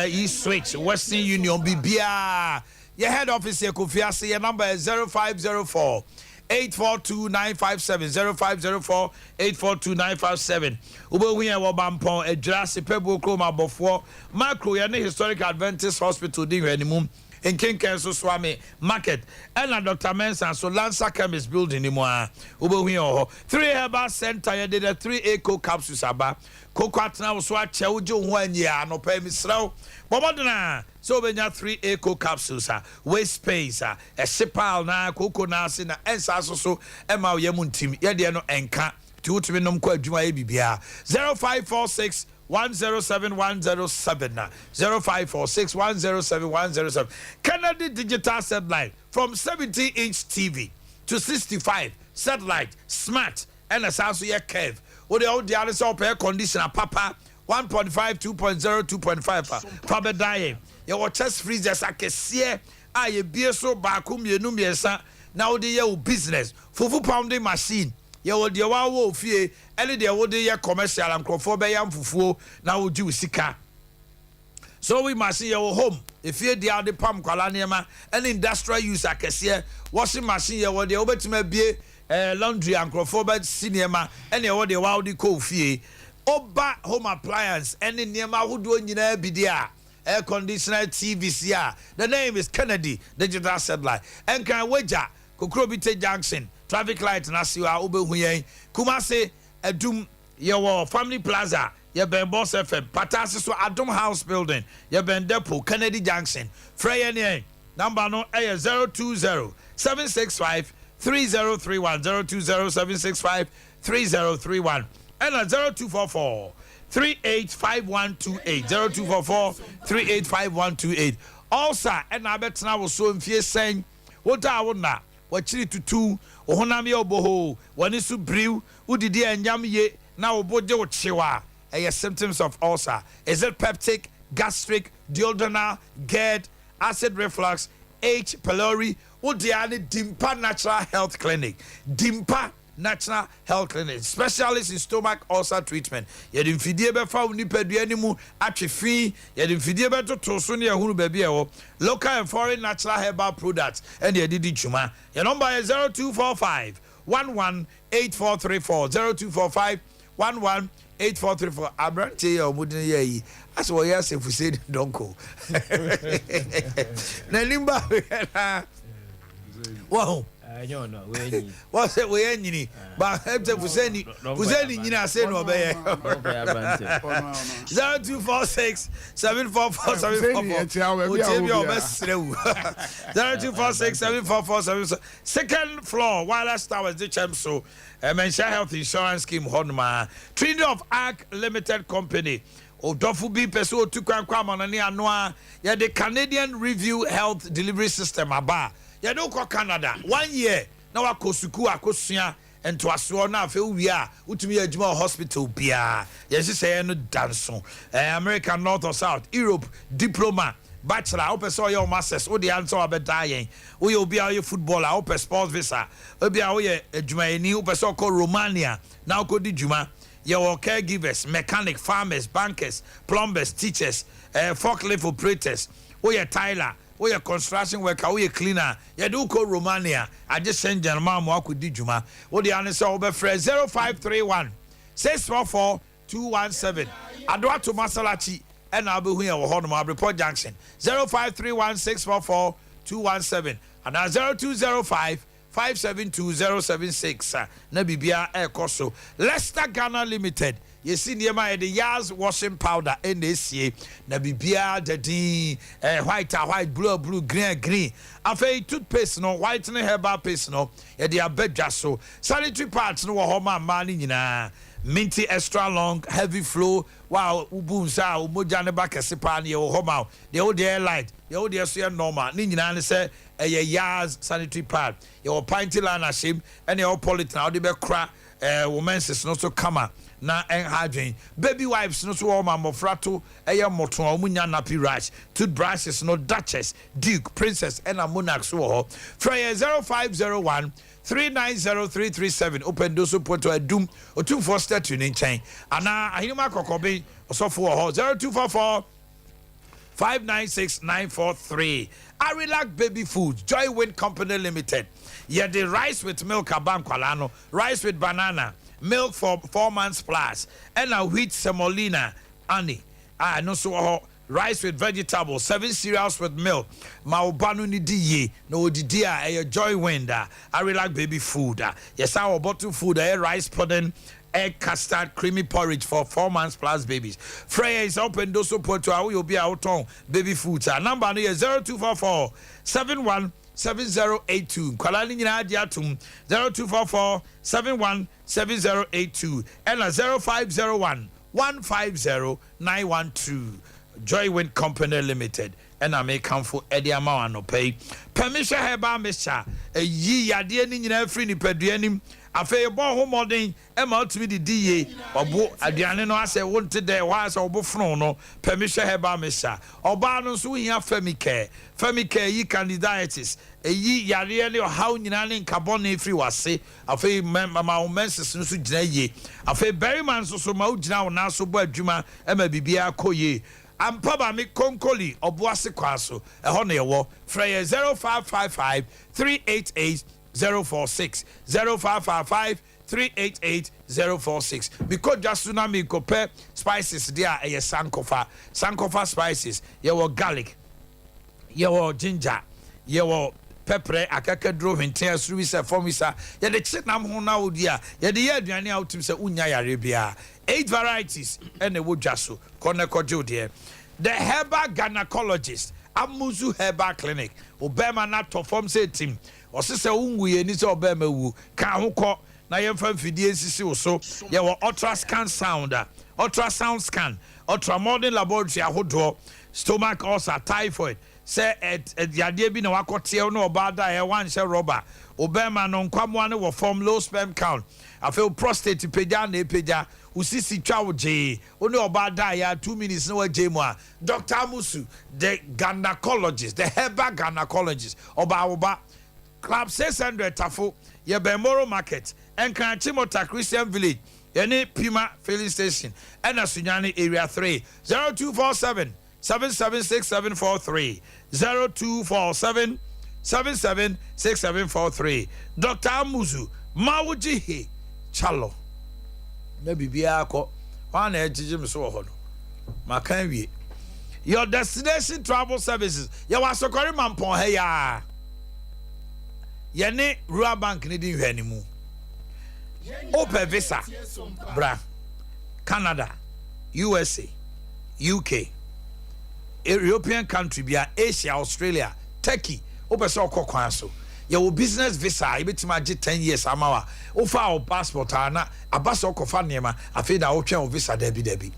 e-switch Western Union bibia your head office here Kofi Ase your number is 0504 842-957 0504 842-957 Ubehuya Wabampon Edrasi Pebo Kroma Bofo Macro Yane Historic Adventist Hospital Ding Renimum in King Kenso Swami Market and Dr. Mensa so Lanza Chemist Building Nimoa Ubehuya 3 Herbal Center you did a 3 eco capsules aba Cocoatna was what Chaujo 1 year no pay me slow Bomodana so when you 3 eco capsules waste space a sipal na coco nasi na ensa so ema yemun team ye no enka ti wutumi nom kwa adwuma ye bibia 0546 107 107 0546 107 107 Kennedy Digital Satellite from 70-inch TV to 65 satellite smart and a also ye curve what the old other so air conditioner papa 1.5 2.0 2.5 probably dying your chest freezers akese a ye bie so ba ko mienu miesa na wo de ye business fufu pounding machine ye wo de wa wo fie ele de wo de ye commercial ankrofo be yam fufuo na wo ji sika so we machine ye wo home if ye de ade pam kwala nema any industrial use akese washing machine ye wo de obetima bie laundry ankrofo be sinema ene wo de wa de ko fie oba home appliance any nema hodo nyina bi dia air conditioner TVs here. The name is Kennedy Digital Satellite. And can wager Kokrobite Junction traffic light Nasiwa Ubehuyen Kumase Adum your family plaza your Ben Boss FM Patasiso Adum House Building your Ben Depot Kennedy Junction Freyene number no 020 765 3031 020 765 3031 and 0244 385128 0244 385128 also and I bet now was so in fear saying what I would not what chili to two or honami oboho when is to brew who did the and yam ye now bojo chiwa symptoms of ulcer is it peptic gastric duodenal GERD acid reflux H pylori what the Dimpa Natural Health Clinic Dimpa National Health Clinic specialist in stomach ulcer treatment yedim fidie be fa uni pedua ni mu atwefi yedim fidie be to so ne ehunu ba bia wo local and foreign natural herbal products and yedidi dwuma your number is 0245 118434 0245 118434 abrante ya omudin ye yi as wo ya sefu say donko na limba wow no we what's it we nyini but help to Fuseni nyina say no be 0246 744 0246 744 second floor wireless towers the champ so mention health insurance scheme honma Trinity of Arc Limited Company Odofu bi peso tukwan kwa manani anoa ya the Canadian Review Health Delivery System aba ya do ko Canada 1 year na wa kosuku akosua ento aso na afa wi a utumi adwuma hospital bia ya sise no danso American North or South Europe diploma bachelor opeso your masters o the answer abeda o ye obi a footballer o sports visa obi a o ye adwumayeni opeso ko Romania na ko di dwuma your caregivers mechanic farmers bankers plumbers teachers forklift operators o ye Tyler we are construction worker, we are cleaner. You do call Romania. I just send gentleman mo akudi djuma. What the answer over fresh 0531 644 217. Adwa to Masalachi and I'll be here or Honma Report Junction 0531 644 217 and 0205 572076. Nabibia Air Coso Leicester Ghana Limited. You see near my the Yaz washing powder in this year. Nabibia the white, blue, green. After toothpaste no whitening herbal paste no. Yeah, they are bed just so sanitary parts no homa money na. minty extra long heavy flow wow ubunsa umoja ne ba kese pa ne wo homa the old light the old so normal ni nyina ne say yas sanitary pad your pinty line ashim and your polythene how dey be kra women's no so kama na enhadwen baby wipes no so wo ma mofrato moto omunya nappy rash toothbrushes no duchess duke princess and monarch so ho frey 0501 390337 open doso poto adum otum for state in chain ana ahima kokobe osofo ho 0244 596943 Arilac Baby Foods Joy Wind Company Limited. Yeah, the rice with milk abankwalano, rice with banana, milk for 4 months plus, and a wheat semolina, ani. No so rice with vegetables, 7 cereals with milk. Maubanu ni diye, no didia a Joy Wind, Arilac Baby Food. Yes, our bottle food, rice pudding. Egg custard creamy porridge for 4 months plus babies. Freya is open doso poto will be out on baby foods. Our number is 0244 717082. Kwalani nyina diatum 0244 717082 and 0501 150912. Joy Wind Company Limited. And I may come for Adea Akye no pay. Permission heba mesha. Yi yade ni nyina free ni peduanim. Afei bo ho modern e ma otumi di die obo aduane no ase wonte de wa ase obo fron no permission heba mesha. Oba no so hia famike yi candidiatis. Eyi yare ne how nyina ne carbon free wase. Afei mama o menses no so gina ye. Afei berryman so ma o gina wo na so bo adwuma e ma bibia koye. Ampaba mi konkoli obuase kwaso eho na yewo frey 0555 388 046 0555 388 046 because just tsunami compare spices there a sankofa spices yewo garlic yewo ginger yewo pepper akakadro hwenten asuru se formisa ye de chinam ho na odia ye de ye aduane a utim se unya yare bia 8 varieties and a woodjaso konekojo there the herbal gynecologist Amuzu Herbal Clinic obema na to form say team osese unguye ni se obema wu ka ho ko na yemfa mfidie sisi wo so ye wo ultrasound scan ultramodern laboratory ahodo stomach ulcer typhoid say yade bi na wakote no obada e wan she rubber obema no nkwamo ne wo form low sperm count afel prostate peja na peja usisi twawoje oni obada ya 2 minutes na waje mu a Dr. Amusu the gynecologist the herbal gynecologist oba club 600 tafo ye Bemoro market enkanchi mota Christian village yene Pima filling station and Asunyani area 3 0247 776743 0247 776743 Dr. Amusu mawuji chalo na bibia akọ wana ejije mso ho no makan wie your destination travel services ya wasokori mampon ha ya ye ne Rural Bank ne di hwani mu open visa bra Canada USA UK European country bia Asia Australia Turkey open so okokwan so your business visa ibetima 10 years amawa ofa our passport ana abaso kofa niema afida o twen visa debi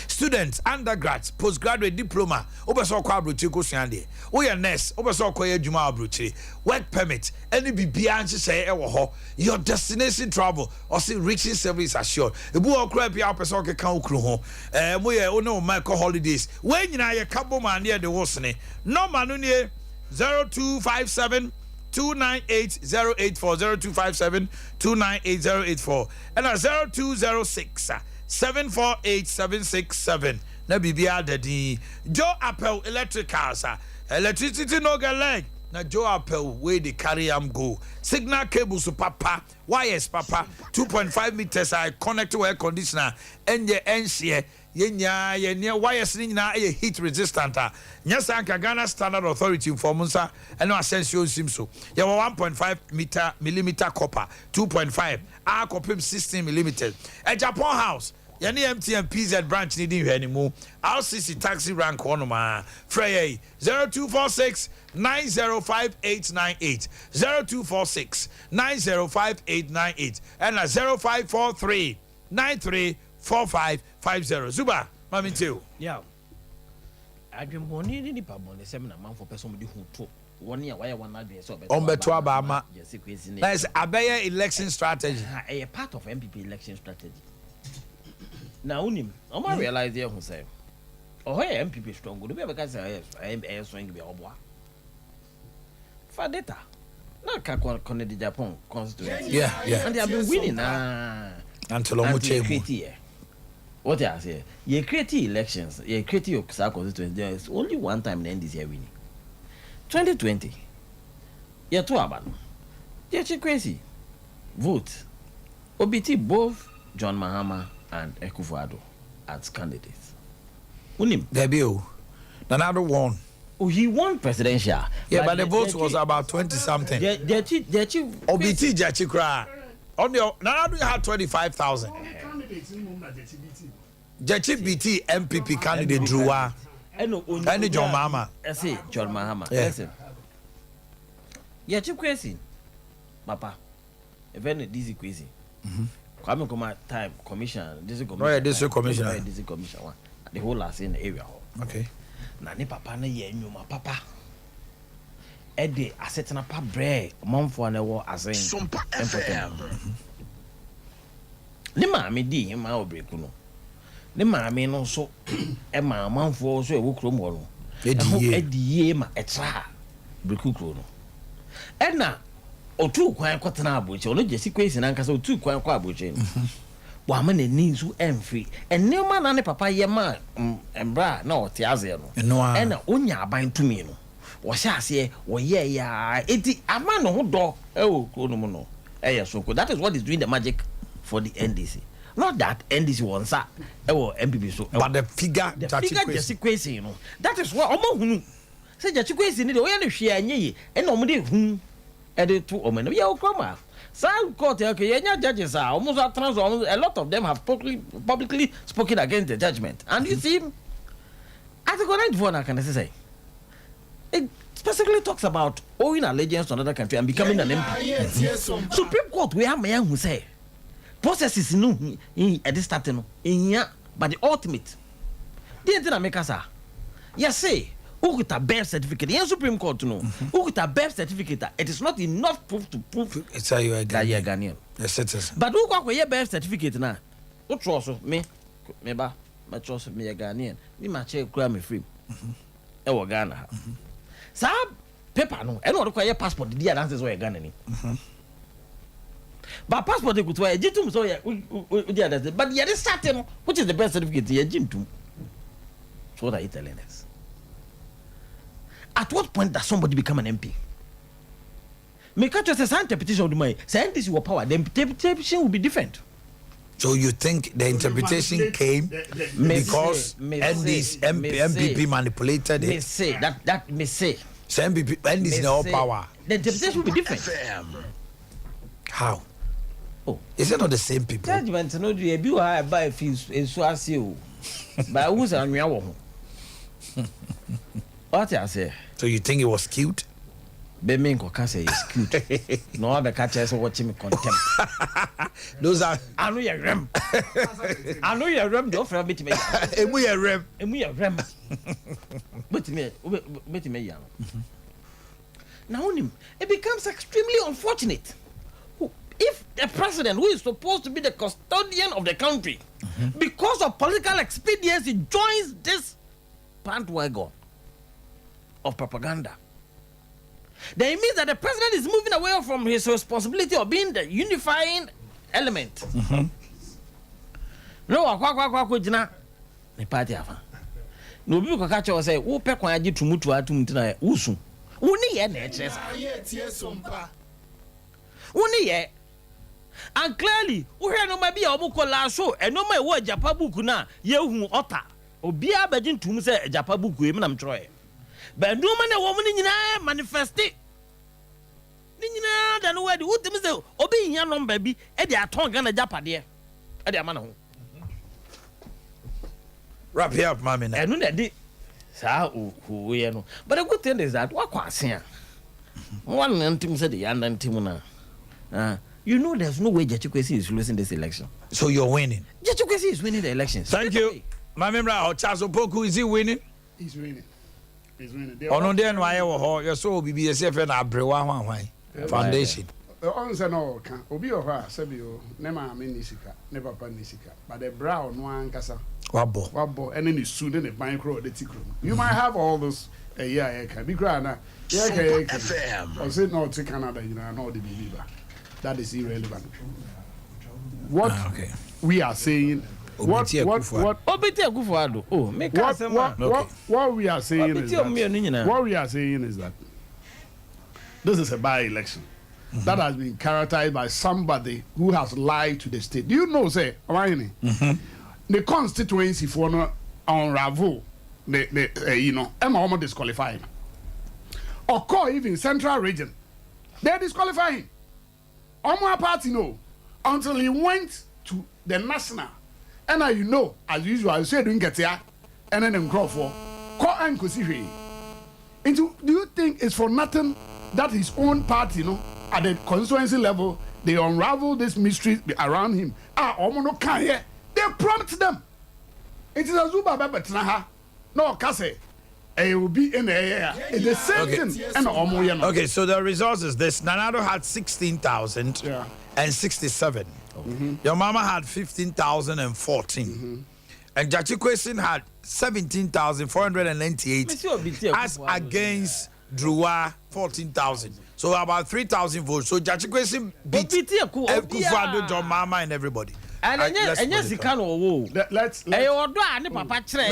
students undergrads postgraduate diploma obeso kwa abrochi ko suande o ye nurse obeso kwa adwuma abrochi work permit any bibia nche say e wo ho your destination travel or see reaching service assured ebu okra bia obeso ke kan okru ho mo ye o no Michael holidays we nyina ye kabo man ne de wo sene number no ne 0257 298-084 0257-298-084 and 0206 748-767 na bibia dadi Joe Appel Electricals electricity no get leg na Joe Appel where they carry am go signal cables papa wires papa 2.5 meters I connect to air conditioner and ye enshare yenya yenya wires ni na heat resistant nyasa anka Ghana Standard Authority informansa eno asensio simso ye 1.5 millimeter copper 2.5 a copper 16 millimeters a Japan house yani MTN PZ branch ni din hwani mu RCC taxi rank one ma frey 0246 905-898 0246 905-898 and 0543 934550. Zuba, mami too. Yeah. I dream one in the pub on the seminar man for person who took 1 year. Why I want to so Ombeto Abama. Yes, That's Abia election strategy. A part of MPP election strategy. Now, I'm realize there who say, oh, hey, MPP strong. Would be because I am swing be obwa. For data. Now, Kakwa the Japan constituency. Yeah. And they have been winning. Until Omuche. What I say, you create elections, you create your constituency. There is only one time in this year winning. 2020. You're too about. You're crazy. Vote. OBT both John Mahama and Akufo-Addo as candidates. Unim. Debut. Another one. Oh, he won presidential. Yeah, but the vote was about 20 something. OBT Jachikra. On your now you had 25,000. Jachi BT MPP candidate Drua. And John Mahama. I say John Mahama. Listen. Yeah, cheap crazy. Papa. If any dizzy crazy. Come come time commission. This is commission. Oh, yeah, this is commissioner. This is commission one. The whole last in the area. Okay. Na ni papa na ye nyuma papa. Ede asetena pa bre monfo na wo asen. Sompa FM. Ni maame di hima obreku no. Ni maame no so e ma manfo so e wo krom ho no. Ediye ma etra breku kro no. Ena otu kwan kwatena aboche ono jesi kwesi na nkasa otu kwan kwa aboche no. Wa ma na ni nsu emfri. Enne ma na ne papa ye ma embra na ote aze no. Ena onya aban tumi no. Wo sha ase wo ye ya eti ama no ho do e wo kro no mo no. Soko. That is what is doing the magic for the NDC. Not that NDC wants that. MPP so. But the figure just crazy, you know. That is what Omo hunu. Say just crazy ni the way na hwe anye and omo de hu e de to omo na ya okoma. Some court okay, yenya judges are almost a lot of them have publicly spoken against the judgment. And you see Article 94 na can say. It specifically talks about owing allegiance to another country and becoming an MP. Supreme Court we have man who say processes no at this starting in but the ultimate. The thing make us yes say who get a birth certificate in Supreme Court to know who get a birth certificate it is not enough proof to prove it's a you are Ghanaian. A citizen. But who got a birth certificate now? What trust me ba my trust me a Ghanaian. Me ma check grab me free. E wo Ghana. Sa paper no and what require passport the answers where Ghana ni. But passport they could wear jitum so yeah but yeah this starting which is the birth certificate yeah jitum. So what are you telling us? At what point does somebody become an MP? Make a just a interpretation of the money. Scientists will power, the interpretation will be different. So you think the interpretation came because MPP manipulated it? May say that may say. So MPP NDC no power. The interpretation will be different. How? Oh, is it not the same people? Judgment no do be why buy fees so as you. But who's an wo. What I say? So you think it was cute? Be me can say it's cute. No other catchers watching me contempt. Those are I know your rem. I know your rem do for me to make. Emu your rem. Emu your rem. But me young. Now it becomes extremely unfortunate. If the president who is supposed to be the custodian of the country because of political expediency joins this bandwagon of propaganda, then it means that the president is moving away from his responsibility of being the unifying element. No, akwa jina ne party afa. No bi ko ka che say wo pe kwan agi tumutu atumtu na usu. Wo ni ye na eches. Sompa. Wo ni ye. And clearly, we hear no maybe a book la so and no my word Japa book na ye hu ota. Obia begin to say Japa book we am troy. But no man a woman in manifest it. Nina dan word who them say obi yan no baby e dey aton Ghana Japa de. E dey amana ho. Wrap it up, mommy. And no dey sa who we no. But the good thing is that what kwase a. One antim say the yan antim na. You know there's no way Jachikwesi is losing this election. So you're winning. Jachikwesi is winning the elections. Thank you. My member, Charles Opoku, is he winning? He's winning. He's winning. On the NY or your soul BBSF and Abrewa Foundation. Onse no ka obi oha sebio ne ma me nisika ne papa nisika but the brown one kasa wabo and then su ne ban kro the tikro you might have all those yeah can be grana yeah or say no to Canada you know no the believer that is irrelevant what we are saying what we are saying is that this is a by-election that has been characterized by somebody who has lied to the state. Do you know, say, the constituency for no unravel, Emma almost disqualifying. Or call even central region, they're disqualifying. Omo party no, until he went to the national. And now you know, as usual, you say don't get here, and then call for call and consider. Do you think it's for nothing that his own party, at the constituency level, they unravel this mystery around him? Omono can here. They prompt them. It is a Zuba Babatnaha. No, Kase. It will be in the air. It's the same thing. And okay, so the results is this. Nanado had 16,067. Your mama had 15,014. And Jachikwesi had 17,498. As against Drua 14,000. So about 3,000 votes. So Jachikwesi beat Kufuado, John Mama, and everybody. And yes, he can. Let's. Hey, or do I need Papa Tre?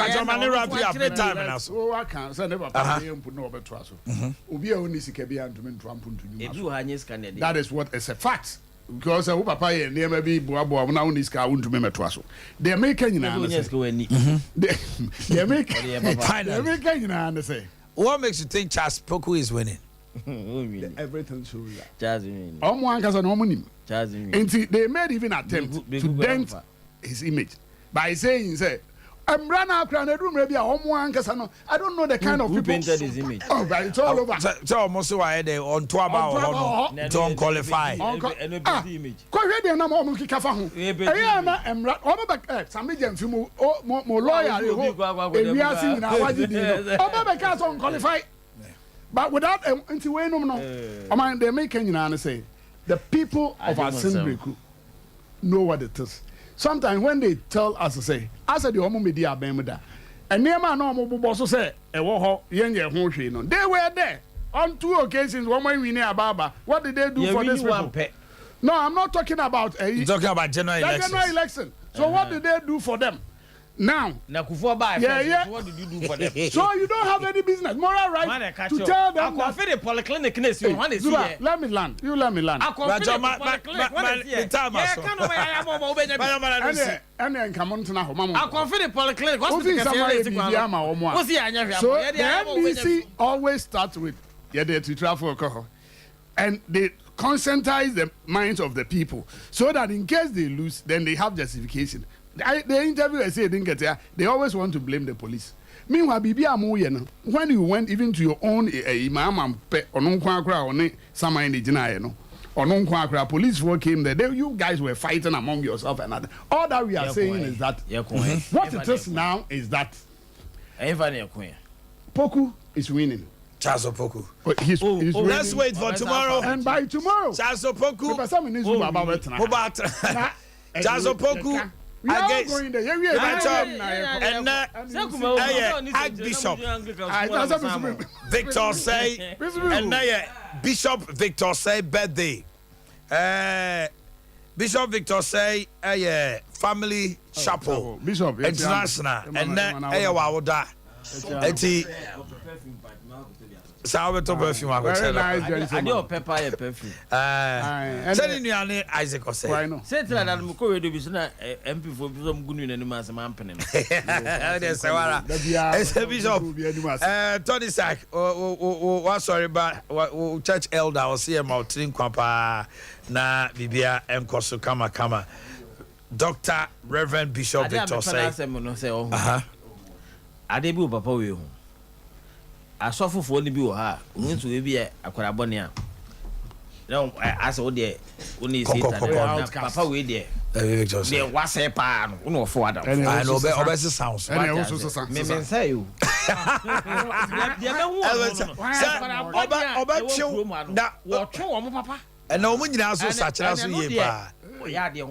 That is what is a fact. Because Papa and near maybe Boabo now in this car won't remember Twasso. They're making you understand. They're making you understand. What makes you think Charles Poku is winning? Everything shows that. Jasmine. And they made even attempt to dent his image by saying, say, I'm running out of the room, maybe I don't know the kind of who people. painted his image. Oh, but it's all over. So almost why they on tour about don't qualify. And image. Quite ready and I'm almost Kafahu. I'm back. Some agents more lawyer. We are seeing now what you do. I'm qualify. But without into way no, they're making you say the people of our assembly know what it is. Sometimes when they tell us to say, I said the Omo media bemda, and near man no boss say, they were there on 2 occasions. One way we near Baba. What did they do for this people? No, I'm not talking about you're talking about general election. So what did they do for them? Now, what did you do for them? So you don't have any business, moral right to tell them that. Let me land. You let me land. And then come on to now. So the NBC always starts with to travel, and they conscientize the minds of the people so that in case they lose, then they have justification. The interview I say didn't get there. They always want to blame the police. Meanwhile, when you went even to your own imam and someone in the Jina, or police came there. You guys were fighting among yourself and other. All that we are saying is that what it is now is that Poku is winning. Charles Opoku. He's let's wait for tomorrow. And by tomorrow, Charles Opoku. Charles Opoku. We are going there. Archbishop Victor say, and Bishop Victor say birthday. Bishop Victor say, family chapel, Bishop international, and Wawada. Sour to perfume. Very nice. I do pepper perfume. Sending you an Isaac or say, say that I'm going to be MP for some good in the mass of Mampin. There's a bishop. Tony Sack, sorry, but church elder or see him out Trin Kwapa na Bibia M. Kosu Kama. Dr. Reverend Bishop Victor say, Adebu Papa will. I suffer for the bill. We to be a Akorabonnia. no as o de oni say papa we de de wase pa no uno fo adam I know be sounds Any also so me say you de me hu oba chew da wo twe wo mo papa and no nyina so sachira so ye pa o ya de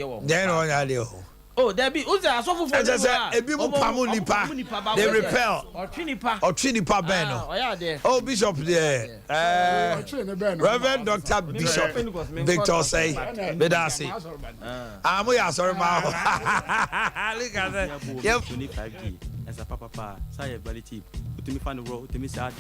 wo then no ya de ho oh there be uze asofo fo ebi mu pamu nipa they repel otwi nipa ben no oh bishop there Reverend Dr. Bishop Victor say bedasi amu ya sorry ma look at that yep 25G as a papa say very cheap utimi fan ro utimi say